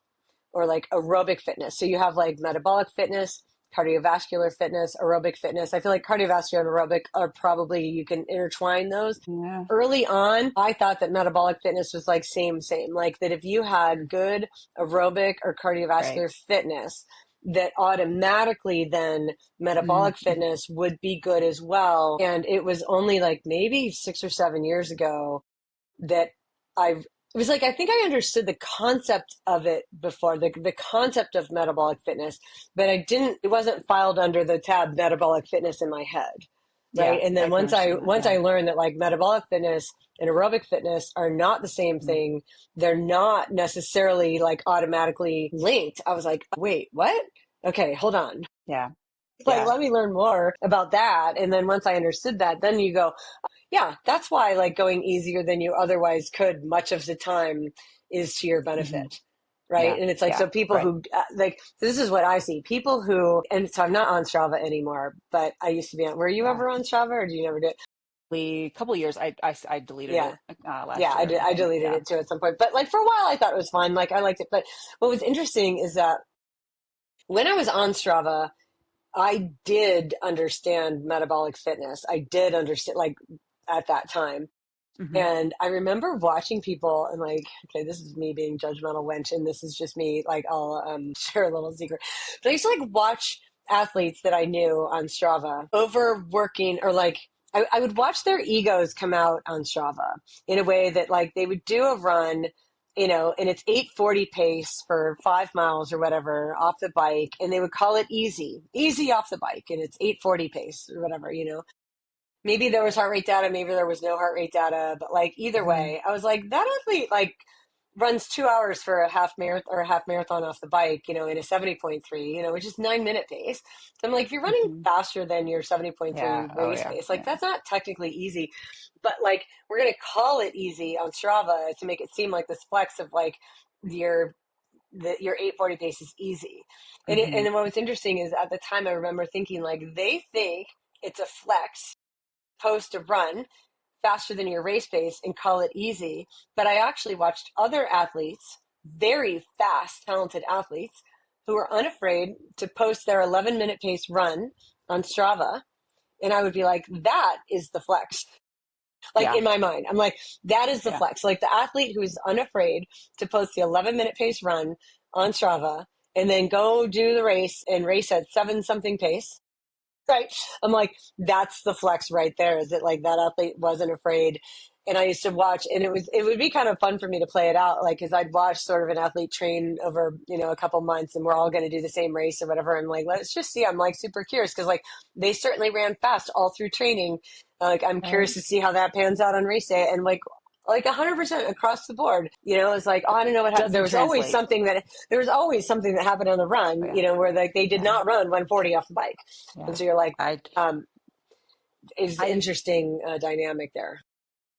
or like aerobic fitness. So you have like metabolic fitness, cardiovascular fitness, aerobic fitness. I feel like cardiovascular and aerobic are probably, you can intertwine those. Yeah. Early on, I thought that metabolic fitness was like same, like that if you had good aerobic or Right. cardiovascular fitness, that automatically then metabolic Mm-hmm. fitness would be good as well. And it was only like maybe 6 or 7 years ago that I've it was like I think I understood the concept of it before, the concept of metabolic fitness, but it wasn't filed under the tab metabolic fitness in my head. Right. Yeah, And then I can understand that. once Yeah. I learned that like metabolic fitness and aerobic fitness are not the same Mm. thing, they're not necessarily like automatically linked. I was like, wait, what? Okay, hold on. Yeah. Like, Yeah. let me learn more about that. And then once I understood that, then you go, yeah, that's why like going easier than you otherwise could much of the time is to your Hmm. benefit. Right. Yeah. And it's like, Yeah. so people Right. who like, so this is what I see people who, and so I'm not on Strava anymore, but I used to be on, were you Yeah. ever on Strava or do you never do it? A couple of years, I deleted Yeah. it Yeah. last year, I I think. deleted Yeah. it too at some point, but like for a while I thought it was fun. Like I liked it. But what was interesting is that when I was on Strava, I did understand metabolic fitness. I did understand like at that time. Hmm. And I remember watching people and like, okay, this is me being judgmental wench, and this is just me. Like, I'll share a little secret. But I used to like watch athletes that I knew on Strava overworking, or like I would watch their egos come out on Strava in a way that like they would do a run, and it's 8:40 pace for 5 miles or whatever off the bike, and they would call it easy off the bike, and it's 8:40 pace or whatever. Maybe there was heart rate data, maybe there was no heart rate data, but like either Hmm. way, I was like, that athlete like runs 2 hours for a half marathon or a half marathon off the bike, in a 70.3, which is 9 minute pace. So I'm like, if you're running Hmm. faster than your 70.3 Yeah. Oh, race yeah. pace, like Yeah. that's not technically easy. But like we're gonna call it easy on Strava to make it seem like this flex of like your your 8:40 pace is easy. Hmm. And what was interesting is at the time I remember thinking like they think it's a flex post a run faster than your race pace and call it easy. But I actually watched other athletes, very fast, talented athletes, who were unafraid to post their 11-minute pace run on Strava. And I would be like, that is the flex. Like Yeah. in my mind, I'm like, that is the Yeah. flex. Like the athlete who's unafraid to post the 11-minute pace run on Strava and then go do the race and race at 7 something pace, right? I'm like, that's the flex right there. Is it like that athlete wasn't afraid? And I used to watch, and it would be kind of fun for me to play it out, like, because I'd watch sort of an athlete train over, a couple months, and we're all going to do the same race or whatever. I'm like, let's just see. I'm like super curious because like they certainly ran fast all through training. Like I'm curious Right. to see how that pans out on race day, and like 100% across the board. It's like, oh, I don't know what happened. Doesn't translate. There was always something that happened on the run, Oh, yeah. where like they did Yeah. not run 140 off the bike. And Yeah. so you're like, I, um, is I, interesting dynamic there.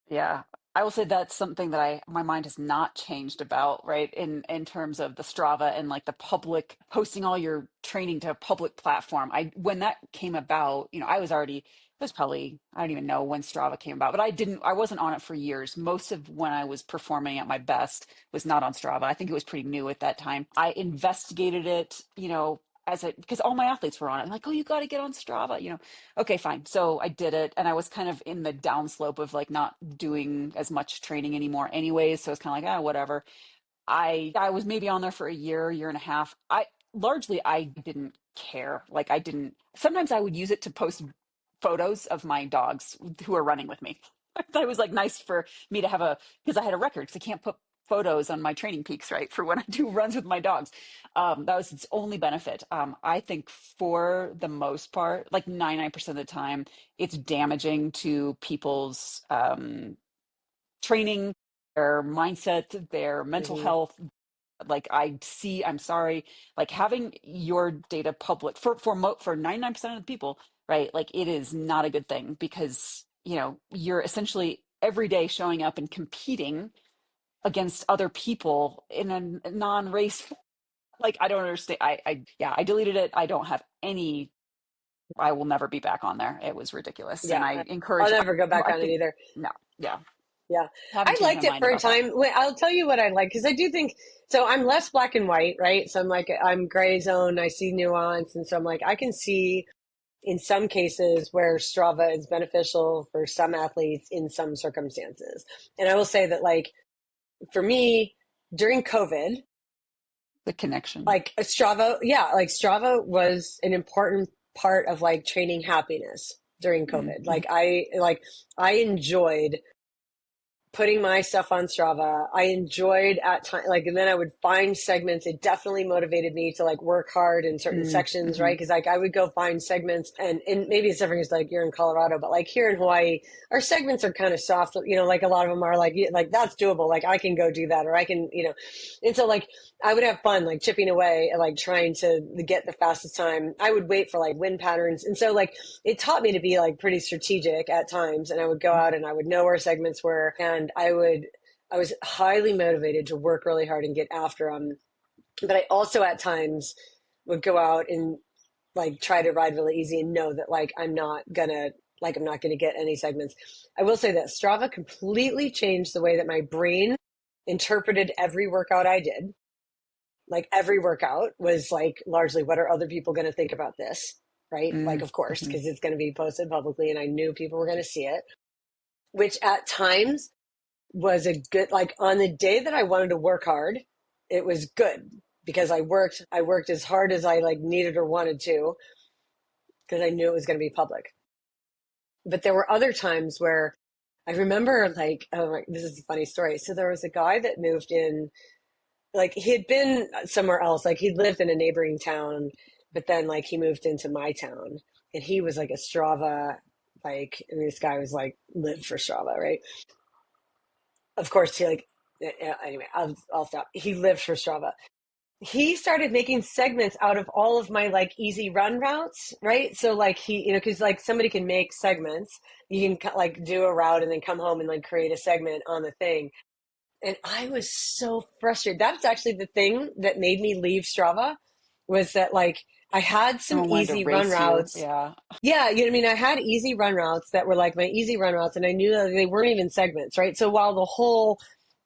Yeah, I will say that's something that my mind has not changed about, right? In terms of the Strava and like the public posting all your training to a public platform. When that came about, I was already, it was probably, I don't even know when Strava came about, but I wasn't on it for years. Most of when I was performing at my best was not on Strava. I think it was pretty new at that time. I investigated it, because all my athletes were on it. I'm like, oh, you got to get on Strava. Okay, fine. So I did it, and I was kind of in the downslope of like not doing as much training anymore anyways. So it's kind of like, whatever. I was maybe on there for a year and a half. I didn't care. Like I didn't sometimes I would use it to post photos of my dogs who are running with me. I thought it was like nice for me to have because I had a record because I can't put photos on my training peaks, right? For when I do runs with my dogs. That was its only benefit. I think for the most part, like 99% of the time, it's damaging to people's training, their mindset, their mental Hmm. health. Like I'm sorry, like having your data public for 99% of the people, right? Like it is not a good thing because, you're essentially every day showing up and competing against other people in a non-race. Like I don't understand. Yeah, I deleted it. I don't have any, I will never be back on there. It was ridiculous. And Yeah, I I'll encourage, never go back I on it think, either. no, yeah, Yeah, haven't I changed my liked it mind for a about that. time. Wait, I'll tell you what I like because I do think so. I'm less black and white, right? So I'm like I'm gray zone. I see nuance, and so I'm like I can see in some cases where Strava is beneficial for some athletes in some circumstances. And I will say that like for me during COVID, The connection. Like Strava, yeah, like Strava was an important part of like training happiness during COVID. Mhm. Like I enjoyed putting my stuff on Strava. I enjoyed at time like, and then I would find segments. It definitely motivated me to like work hard in certain sections, right? Mm-hmm. Because like I would go find segments, and maybe it's different because like you're in Colorado, but like here in Hawaii, our segments are kind of soft. You know, like a lot of them are like that's doable. Like I can go do that, or I can, you know, and so like I would have fun like chipping away and like trying to get the fastest time. I would wait for like wind patterns, and so like it taught me to be like pretty strategic at times. And I would go out and I would know where segments were, and I was highly motivated to work really hard and get after them. But I also at times would go out and like try to ride really easy and know that I'm not gonna get any segments. I will say that Strava completely changed the way that my brain interpreted every workout I did. Like every workout was like largely, what are other people going to think about this? Right? Like, of course, Mm-hmm. because it's going to be posted publicly and I knew people were going to see it, which at times was a good, like on the day that I wanted to work hard, it was good because I worked as hard as I like needed or wanted to because I knew it was going to be public. But there were other times where I remember like, oh, this is a funny story. So there was a guy that moved in, like he had been somewhere else, like he lived in a neighboring town, but then like he moved into my town, and he was like a Strava, like, and this guy was like lived for Strava, right? Of course, he like, anyway, I'll stop. He lived for Strava. He started making segments out of all of my like easy run routes, right? So like he, you know, because like somebody can make segments, you can like do a route and then come home and like create a segment on the thing. And I was so frustrated. That's actually the thing that made me leave Strava, was that like I had some Someone wanted to easy run race you. routes. Yeah. Yeah, you know what I mean? I had easy run routes that were like my easy run routes, and I knew that they weren't even segments, right? So while the whole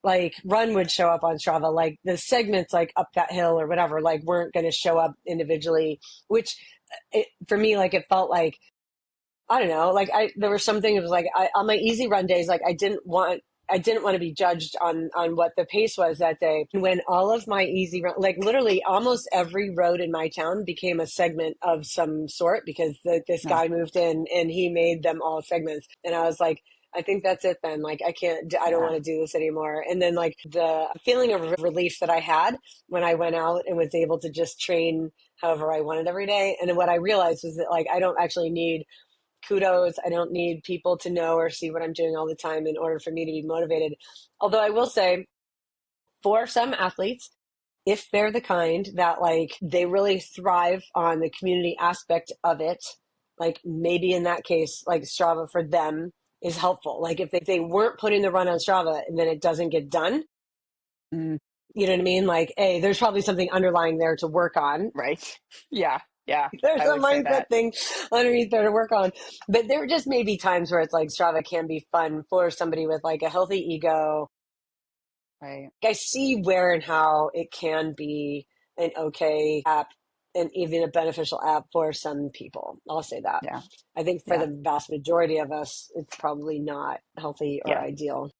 like run would show up on Strava, like the segments like up that hill or whatever, like weren't going to show up individually, which for me, like it felt like, I don't know, like there was something, it was like on my easy run days, like I didn't want to be judged on what the pace was that day. When all of my easy run, like literally almost every road in my town became a segment of some sort because this No. guy moved in and he made them all segments. And I was like, I think that's it then. Like I don't want Yeah. to do this anymore. And then like the feeling of relief that I had when I went out and was able to just train however I wanted every day. And what I realized was that like I don't actually need kudos. I don't need people to know or see what I'm doing all the time in order for me to be motivated. Although I will say, for some athletes, if they're the kind that like they really thrive on the community aspect of it, like maybe in that case, like Strava for them is helpful. Like if they weren't putting the run on Strava and then it doesn't get done, Mm, you know what I mean? Like, hey, there's probably something underlying there to work on. right. Yeah. Yeah. There's I a would say mindset that. thing underneath there to work on. But there just may be times where it's like Strava can be fun for somebody with like a healthy ego. Right. I see where and how it can be an okay app and even a beneficial app for some people. I'll say that. Yeah. I think for Yeah. the vast majority of us, it's probably not healthy or Yeah. ideal.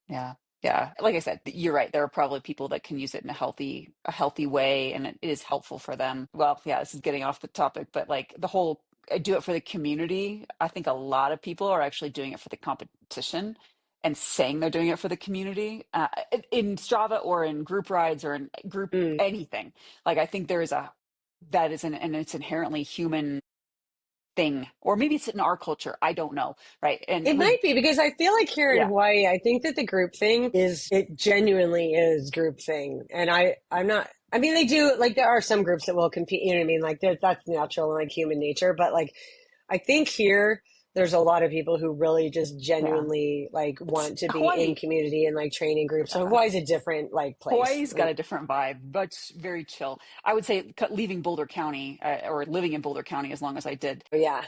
Yeah. Yeah. Like I said, you're right. There are probably people that can use it in a healthy way and it is helpful for them. Well, yeah, this is getting off the topic, but like the whole I do it for the community. I think a lot of people are actually doing it for the competition and saying they're doing it for the community in Strava or in group rides or in group Mm. anything. Like I think there is a that is an and it's inherently human thing, or maybe it's in our culture. I don't know. Right. And It we, might be because I feel like here in yeah, Hawaii, I think that the group thing is, it genuinely is group thing. And I'm not, I mean, they do, like, there are some groups that will compete, you know what I mean? Like, that's natural and like human nature. But like, I think here, there's a lot of people who really just yeah. genuinely like It's want to be in Hawaii. community and like training groups. So Yeah. Hawaii's a different like place. Hawaii's got a different vibe, but very chill. I would say leaving Boulder County or living in Boulder County as long as I did. Yeah.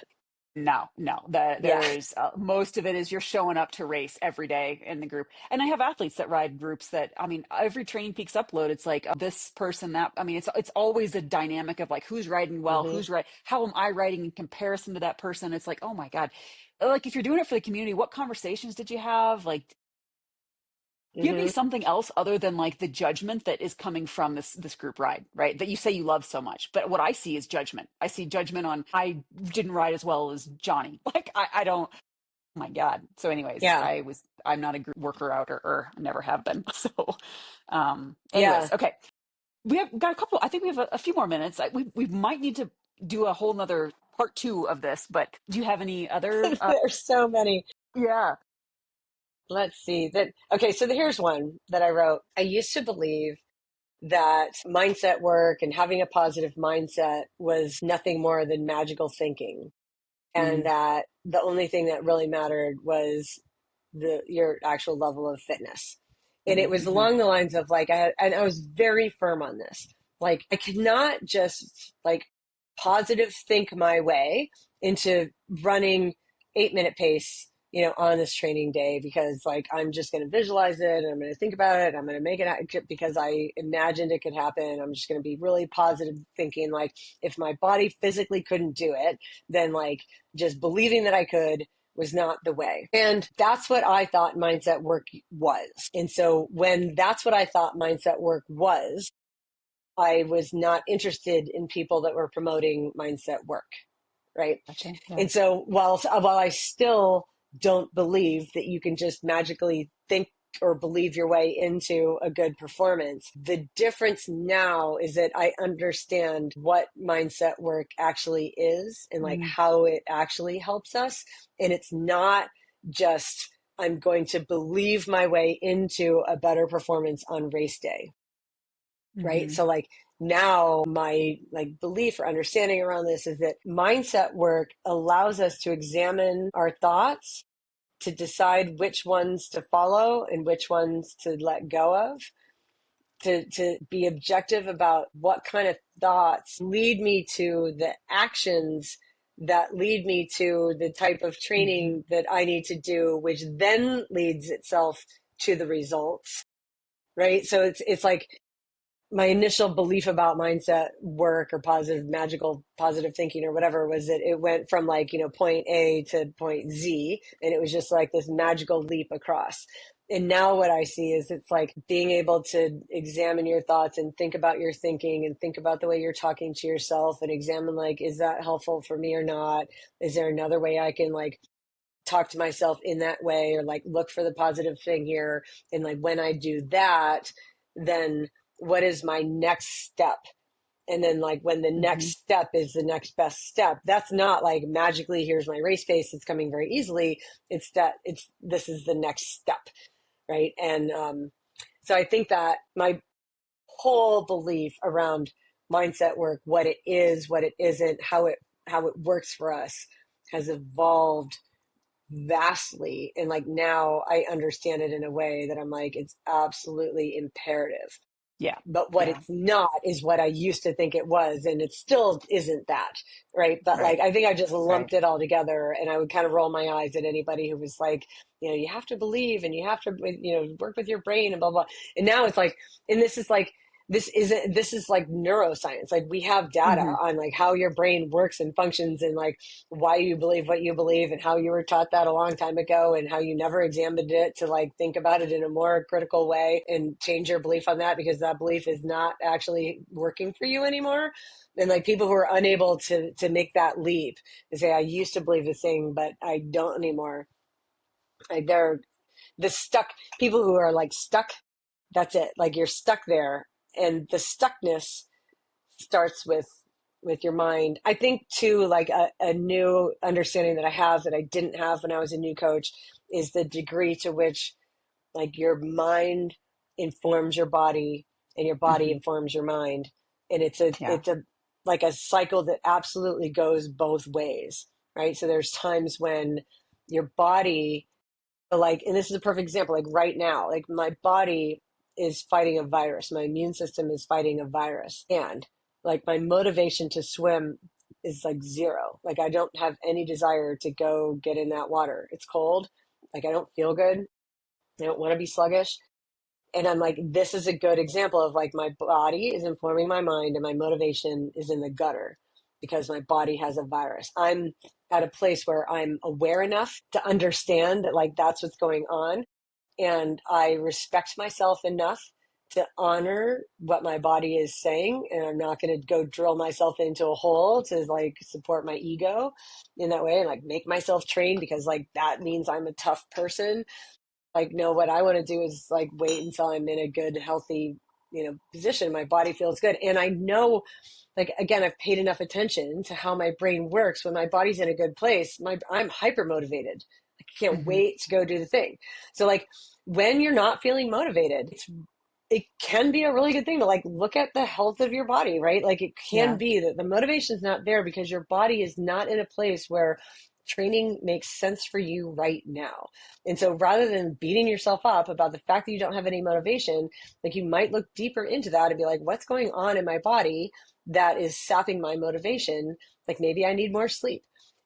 No, no, Yeah. there's most of it is you're showing up to race every day in the group. And I have athletes that ride groups that, I mean, every Training Peaks upload, it's like this person that, I mean, it's always a dynamic of like who's riding well, Hmm. who's right, how am I riding in comparison to that person? It's like, oh my God. Like if you're doing it for the community, what conversations did you have? Like Give me Hmm. something else other than like the judgment that is coming from this group ride, right? That you say you love so much. But what I see is judgment. I see judgment on I didn't ride as well as Johnny. Like I don't, oh my God. So anyways, Yeah. I'm not a group worker outer or never have been. So anyways, Yeah. okay. We have got a couple, I think we have a few more minutes. We might need to do a whole nother part two of this, but do you have any other There's so many. yeah. Let's see that. Okay. So here's one that I wrote. I used to believe that mindset work and having a positive mindset was nothing more than magical thinking, and Mm, that the only thing that really mattered was your actual level of fitness. And it was mm-hmm, along the lines of like and I was very firm on this. Like I cannot just like positive think my way into running 8 minute pace, on this training day, because like I'm just going to visualize it and I'm going to think about it. I'm going to make it because I imagined it could happen. I'm just going to be really positive thinking. Like if my body physically couldn't do it, then like just believing that I could was not the way. And that's what I thought mindset work was. And so when that's what I thought mindset work was, I was not interested in people that were promoting mindset work, right? gotcha. Yeah. And so while I still don't believe that you can just magically think or believe your way into a good performance, the difference now is that I understand what mindset work actually is and like Mm, how it actually helps us. And it's not just I'm going to believe my way into a better performance on race day, right? mm-hmm, So like now my like belief or understanding around this is that mindset work allows us to examine our thoughts, to decide which ones to follow and which ones to let go of, to be objective about what kind of thoughts lead me to the actions that lead me to the type of mm-hmm, training that I need to do, which then leads itself to the results, right? So it's like my initial belief about mindset work or positive, magical, positive thinking or whatever was that it went from like, point A to point Z. And it was just like this magical leap across. And now what I see is it's like being able to examine your thoughts and think about your thinking and think about the way you're talking to yourself and examine like, is that helpful for me or not? Is there another way I can like talk to myself in that way or like look for the positive thing here? And like when I do that, then what is my next step? And then like when the mm-hmm. next step is the next best step, that's not like magically here's my race pace, it's coming very easily. It's that it's this is the next step, right? And so I think that my whole belief around mindset work, what it is, what it isn't, how it works for us, has evolved vastly. And like now I understand it in a way that I'm like, it's absolutely imperative. Yeah. But what Yeah. it's not is what I used to think it was. And it still isn't that. Right. But like, Right. I think I just Right. lumped it all together, and I would kind of roll my eyes at anybody who was like, you have to believe and you have to, work with your brain and blah, blah. And now it's like, and this is like neuroscience. Like we have data Mm-hmm. on like how your brain works and functions and like why you believe what you believe and how you were taught that a long time ago and how you never examined it to like think about it in a more critical way and change your belief on that because that belief is not actually working for you anymore. And like people who are unable to make that leap and say, I used to believe this thing, but I don't anymore. Like they're the stuck people who are like stuck. That's it. Like you're stuck there. And the stuckness starts with your mind. I think too, like a new understanding that I have that I didn't have when I was a new coach is the degree to which like your mind informs your body and your body Mm-hmm. informs your mind. And it's a Yeah. it's a like a cycle that absolutely goes both ways, right? So there's times when your body, like, and this is a perfect example, like right now, like my body is fighting a virus, my immune system is fighting a virus, and like my motivation to swim is like zero. Like I don't have any desire to go get in that water. It's cold. Like I don't feel good. I don't want to be sluggish. And I'm like, this is a good example of like my body is informing my mind and my motivation is in the gutter because my body has a virus. I'm at a place where I'm aware enough to understand that like that's what's going on. and I respect myself enough to honor what my body is saying, and I'm not going to go drill myself into a hole to like support my ego in that way and like make myself train because like that means I'm a tough person. Like, no, what I want to do is like wait until I'm in a good, healthy, position. My body feels good. And I know, like, again, I've paid enough attention to how my brain works. When my body's in a good place, I'm hyper motivated. I can't Hmm. wait to go do the thing. So like when you're not feeling motivated, it can be a really good thing to like look at the health of your body, right? Like it can Yeah. be that the motivation is not there because your body is not in a place where training makes sense for you right now. And so rather than beating yourself up about the fact that you don't have any motivation, like you might look deeper into that and be like, what's going on in my body that is sapping my motivation? Like maybe I need more sleep.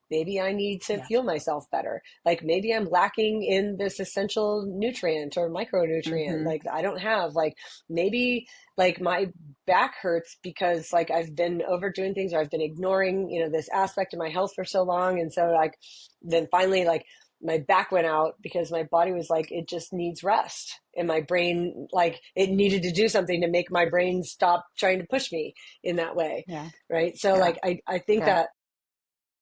Maybe I need to Yeah. fuel myself better. Like maybe I'm lacking in this essential nutrient or micronutrient. Hmm. Like I don't have, like maybe like my back hurts because like I've been overdoing things or I've been ignoring, this aspect of my health for so long. And so like then finally like my back went out because my body was like, it just needs rest. And my brain, like it needed to do something to make my brain stop trying to push me in that way. Yeah. Right. So Yeah. like I think Yeah. that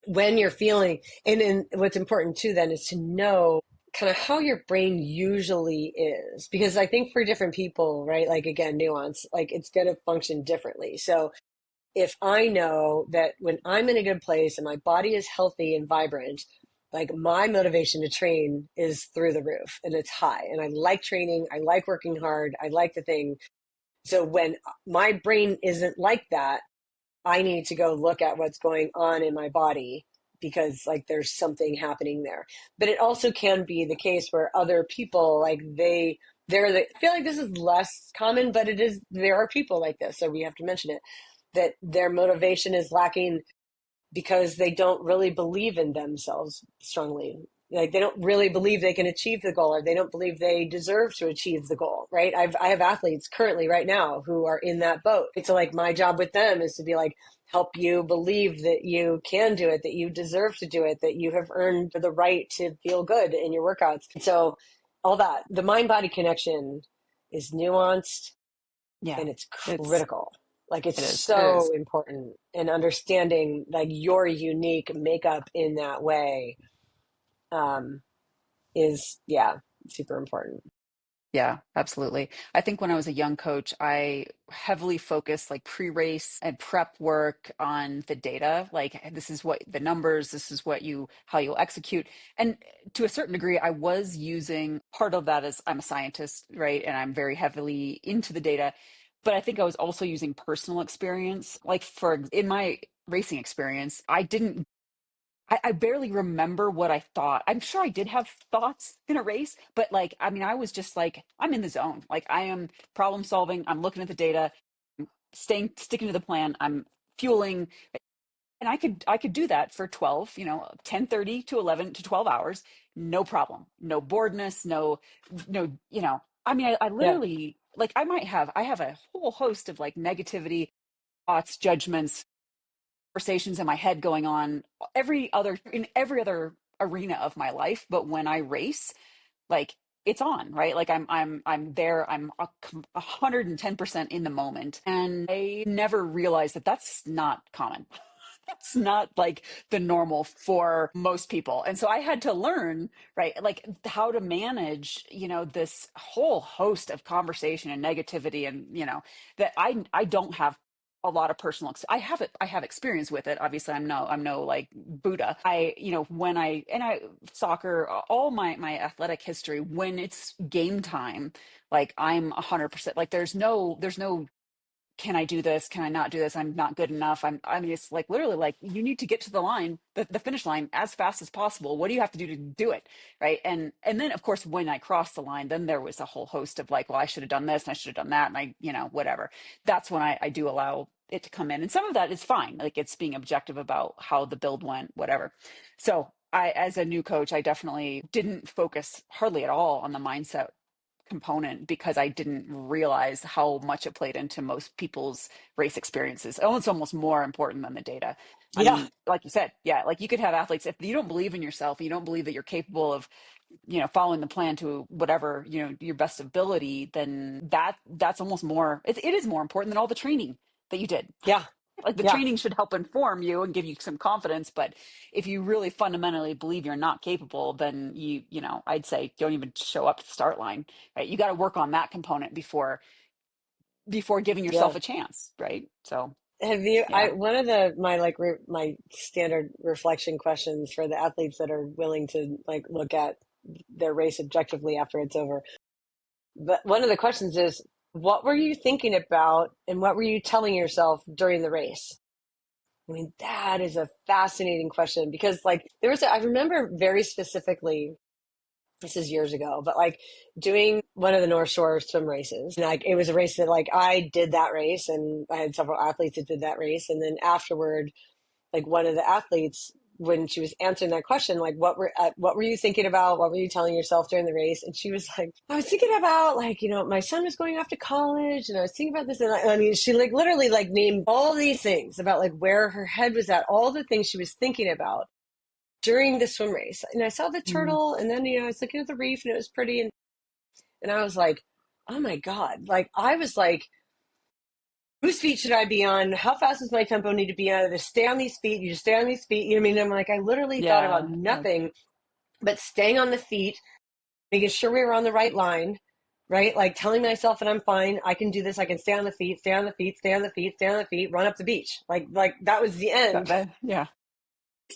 when you're feeling, and then what's important too then is to know kind of how your brain usually is, because I think for different people, right, like again, nuance, like it's going to function differently. So if I know that when I'm in a good place and my body is healthy and vibrant, like my motivation to train is through the roof and it's high, and I like training, I like working hard, I like the thing. So when my brain isn't like that, I need to go look at what's going on in my body because like there's something happening there. But it also can be the case where other people like I feel like this is less common, but it is, there are people like this, so we have to mention it, that their motivation is lacking because they don't really believe in themselves strongly. Like they don't really believe they can achieve the goal, or they don't believe they deserve to achieve the goal, right? I have athletes currently right now who are in that boat. So like my job with them is to be like, help you believe that you can do it, that you deserve to do it, that you have earned the right to feel good in your workouts. So all that, the mind body connection is nuanced Yeah. and it's It's, critical. Like it's it is. It is. so important, and understanding like your unique makeup in that way um, is, yeah, super important. Yeah, absolutely. I think when I was a young coach, I heavily focused like pre-race and prep work on the data. Like this is what the numbers, this is what you how you'll execute. And to a certain degree, I was using part of that as I'm a scientist, right? And I'm very heavily into the data. But I think I was also using personal experience. Like for in my racing experience, I barely remember what I thought. I'm sure I did have thoughts in a race, but like, I mean, I was just like, I'm in the zone. Like, I am problem solving. I'm looking at the data, sticking to the plan. I'm fueling, and I could do that for 12, 10:30 to 11 to 12 hours, no problem. No boredness, no, I mean, I Yeah, literally like I have a whole host of like negativity, thoughts, judgments, conversations in my head going on in every other arena of my life, but when I race, like it's on, right? Like I'm there, I'm 110% in the moment, and I never realized that that's not common. That's not like the normal for most people. And so I had to learn, right, like how to manage, this whole host of conversation and negativity, and that I don't have a lot of I have experience with it. Obviously I'm no like Buddha. When I soccer, all my athletic history, when it's game time, like I'm 100%, like there's no can I do this? Can I not do this? I'm not good enough. I mean, it's like literally like you need to get to the line, the finish line as fast as possible. What do you have to do to do it? Right. And then of course, when I crossed the line, then there was a whole host of like, well, I should have done this and I should have done that. And whatever. That's when I do allow it to come in. And some of that is fine. Like it's being objective about how the build went, whatever. So as a new coach, I definitely didn't focus hardly at all on the mindset component because I didn't realize how much it played into most people's race experiences. Oh, it's almost more important than the data. I Yeah. mean, like you said, yeah, like you could have athletes, if you don't believe in yourself, you don't believe that you're capable of, following the plan to whatever, your best ability, then that's almost more, it is more important than all the training that you did. Yeah. Like the Yeah. training should help inform you and give you some confidence, but if you really fundamentally believe you're not capable, then I'd say don't even show up to the start line, right? You got to work on that component before giving yourself Yeah. a chance, right? So Have you, yeah. one of the, my like, my standard reflection questions for the athletes that are willing to like look at their race objectively after it's over. But one of the questions is, what were you thinking about and what were you telling yourself during the race? I mean, that is a fascinating question because like I remember very specifically, this is years ago, but like doing one of the North Shore swim races. And like it was a race that like I did that race and I had several athletes that did that race. And then afterward, like one of the athletes, when she was answering that question, like what were you thinking about? What were you telling yourself during the race? And she was like, I was thinking about like, my son was going off to college and I was thinking about this. And I mean, she like literally like named all these things about like where her head was at, all the things she was thinking about during the swim race. And I saw the Mhm. turtle and then, I was looking at the reef and it was pretty. And I was like, oh my God. Like, I was like, whose feet should I be on? How fast does my tempo need to be on? To stay on these feet. You just stay on these feet. You know what I mean? I'm like, I literally thought about Yeah, yeah, nothing but staying on the feet, making sure we were on the right line, right? Like telling myself that I'm fine. I can do this. I can stay on the feet, stay on the feet, stay on the feet, stay on the feet, run up the beach. Like that was the end. yeah,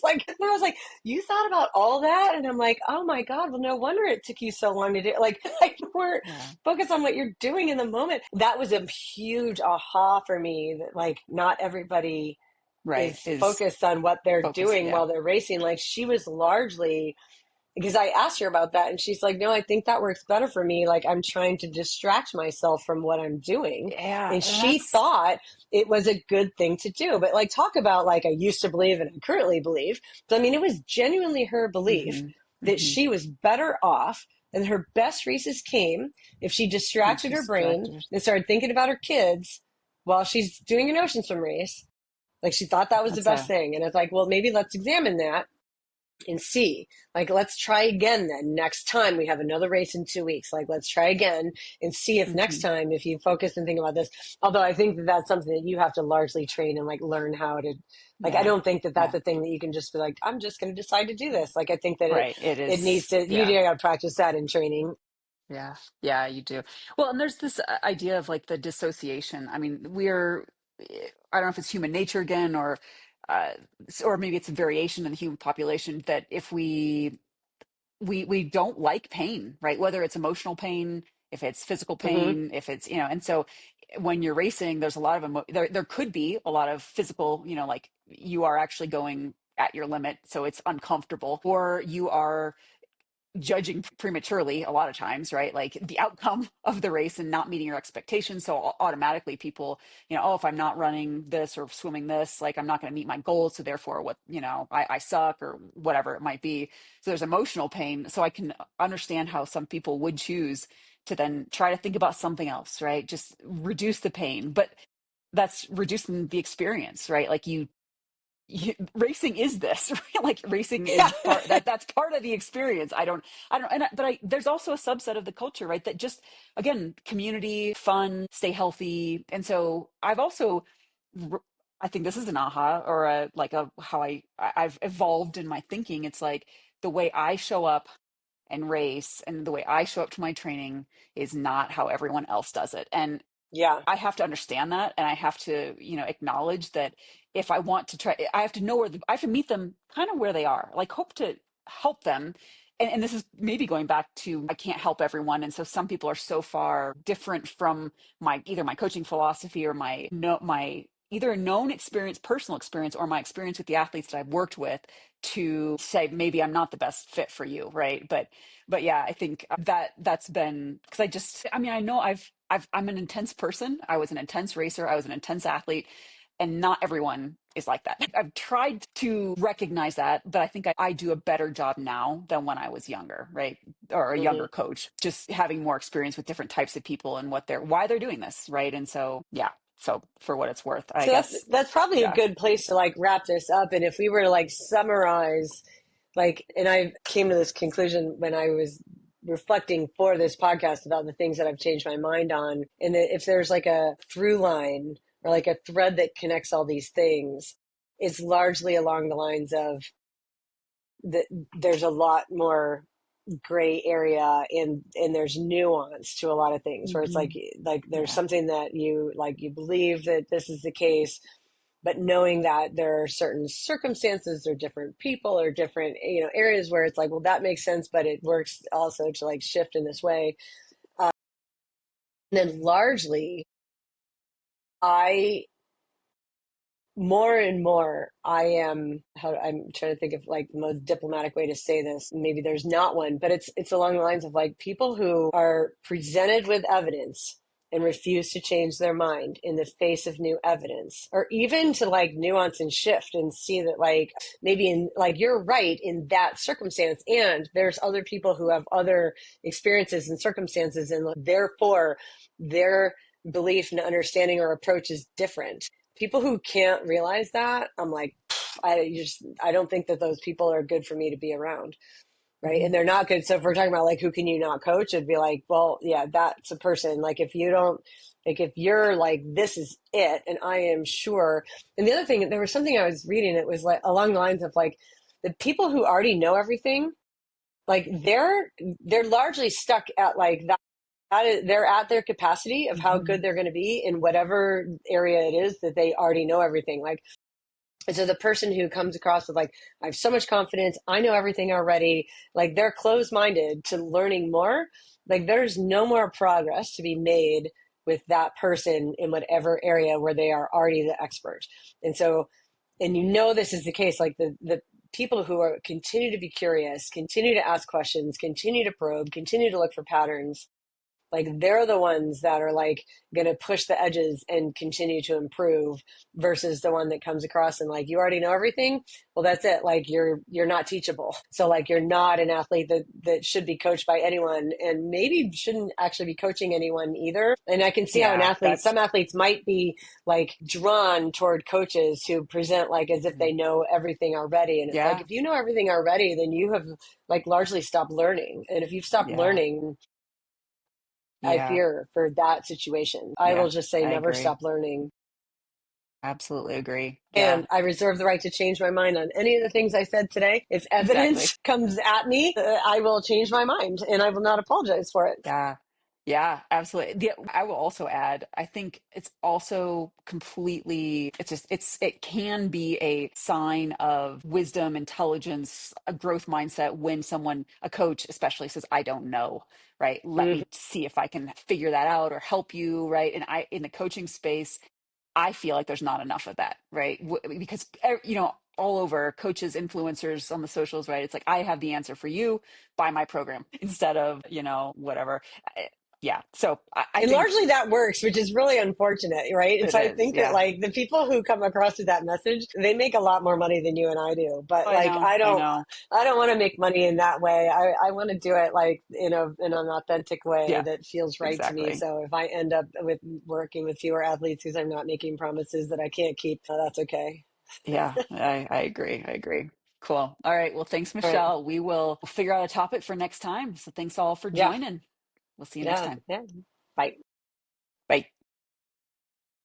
Like, and I was like, you thought about all that? And I'm like, oh my God, well, no wonder it took you so long to do. Like you weren't yeah, focused on what you're doing in the moment. That was a huge aha for me that like not everybody right, is is focused on what they're focus, doing yeah, while they're racing. Like she was largely, because I asked her about that and she's like, no, I think that works better for me. Like I'm trying to distract myself from what I'm doing. yeah, And and she that's thought it was a good thing to do. But like talk about like I used to believe and I currently believe. So I mean, it was genuinely her belief hmm that hmm she was better off and her best races came if she when distracted her she's brain distracted. and started thinking about her kids while she's doing an ocean swim race. Like she thought that was the That's best a thing. And it's like, well, maybe let's examine that and see. Like, let's try again then. Next time we have another race in 2 weeks. Like, let's try again and see if next hmm time, if you focus and think about this. Although I think that that's something that you have to largely train and like learn how to. Like, I yeah, don't think that that's yeah, a thing that you can just be like, I'm just going to decide to do this. Like, I think that right. It it needs is, to. You yeah. got to practice that in training. Yeah, yeah, you do. Well, and there's this idea of like the dissociation. I mean, I don't know if it's human nature again, uh, or maybe it's a variation in the human population that if we don't like pain, right? Whether it's emotional pain, if it's physical Mm-hmm. pain, if it's, and so when you're racing, there's a lot of there could be a lot of physical, like you are actually going at your limit, so it's uncomfortable, or you are judging prematurely a lot of times, right? Like the outcome of the race and not meeting your expectations. So automatically people, oh, if I'm not running this or swimming this, like I'm not going to meet my goals. So therefore what, I suck or whatever it might be. So there's emotional pain. So I can understand how some people would choose to then try to think about something else, right? Just reduce the pain, but that's reducing the experience, right? Like racing is this, right? Like racing Yeah. is that's part of the experience. I don't but there's also a subset of the culture, right, that just, again, community, fun, stay healthy. And so I've also, I think this is an aha, or a like a how I've evolved in my thinking. It's like the way I show up and race and the way I show up to my training is not how everyone else does it. And Yeah. I have to understand that, and I have to, acknowledge that if I want to try, I have to know I have to meet them kind of where they are, like hope to help them. And this is maybe going back to, I can't help everyone. And so some people are so far different from either my coaching philosophy or my, no, my either known experience, personal experience, or my experience with the athletes that I've worked with to say, maybe I'm not the best fit for you. Right. But yeah, I think that's been, because I mean, I know I'm an intense person. I was an intense racer. I was an intense athlete, and not everyone is like that. I've tried to recognize that, but I think I do a better job now than when I was younger, right? Or a Hmm. younger coach, just having more experience with different types of people and why they're doing this, right? And so, yeah. So for what it's worth, I So guess, that's probably a yeah. good place to like wrap this up. And if we were to like summarize, like, and I came to this conclusion when I was reflecting for this podcast about the things that I've changed my mind on, and that if there's like a through line or like a thread that connects all these things, it's largely along the lines of that there's a lot more gray area and there's nuance to a lot of things where it's Hmm. like there's Yeah. something that you believe that this is the case, but knowing that there are certain circumstances or different people or different areas where it's like, well, that makes sense, but it works also to like shift in this way. And then largely I more and more I am I'm trying to think of like the most diplomatic way to say this. Maybe there's not one, but it's along the lines of like people who are presented with evidence and refuse to change their mind in the face of new evidence, or even to like nuance and shift and see that like maybe in like you're right in that circumstance, and there's other people who have other experiences and circumstances, and therefore their belief and understanding or approach is different. People who can't realize that, I'm like, I don't think that those people are good for me to be around, right? Hmm. And they're not good. So if we're talking about like who can you not coach, it'd be like, well, yeah, that's a person. Like if you don't, like if you're like this is it, and I am sure. And the other thing, there was something I was reading. It was like along the lines of like the people who already know everything, like they're largely stuck at like that is, they're at their capacity of how Hmm. good they're going to be in whatever area it is that they already know everything. Like, and so the person who comes across with like, I have so much confidence, I know everything already, like they're closed minded to learning more. Like there's no more progress to be made with that person in whatever area where they are already the expert. And so, and this is the case, like the people who are continue to be curious, continue to ask questions, continue to probe, continue to look for patterns, like they're the ones that are like going to push the edges and continue to improve versus the one that comes across and like you already know everything. Well, that's it. Like you're not teachable. So like you're not an athlete that should be coached by anyone, and maybe shouldn't actually be coaching anyone either. And I can see how Yeah. some athletes might be like drawn toward coaches who present like as if they know everything already. And it's like Yeah. if you know everything already, then you have like largely stopped learning. And if you've stopped Yeah. learning, I Yeah. fear for that situation. I will Yeah. just say I never agree. stop learning. Absolutely agree. Yeah. And I reserve the right to change my mind on any of the things I said today. If Exactly. evidence comes at me, I will change my mind and I will not apologize for it. Yeah. Yeah, absolutely. I will also add, I think it's also completely, it can be a sign of wisdom, intelligence, a growth mindset when a coach especially says, I don't know, right? Let Mhm. me see if I can figure that out or help you, right? And in the coaching space, I feel like there's not enough of that, right? Because, all over coaches, influencers on the socials, right? It's like, I have the answer for you, buy my program instead of, whatever. Yeah. So I And think largely that works, which is really unfortunate, right? And it so I is. think that Yeah. like the people who come across with that message, they make a lot more money than you and I do. But I like know. I know. I don't want to make money in that way. I want to do it like in an authentic way Yeah, that feels right to me. exactly. So if I end up with working with fewer athletes because I'm not making promises that I can't keep, that's okay. Yeah, I agree. I agree. Cool. All right. Well, thanks, All right. Michelle. We will figure out a topic for next time. So thanks all for Yeah. joining. We'll see you next Yeah. time. Yeah. Bye. Bye.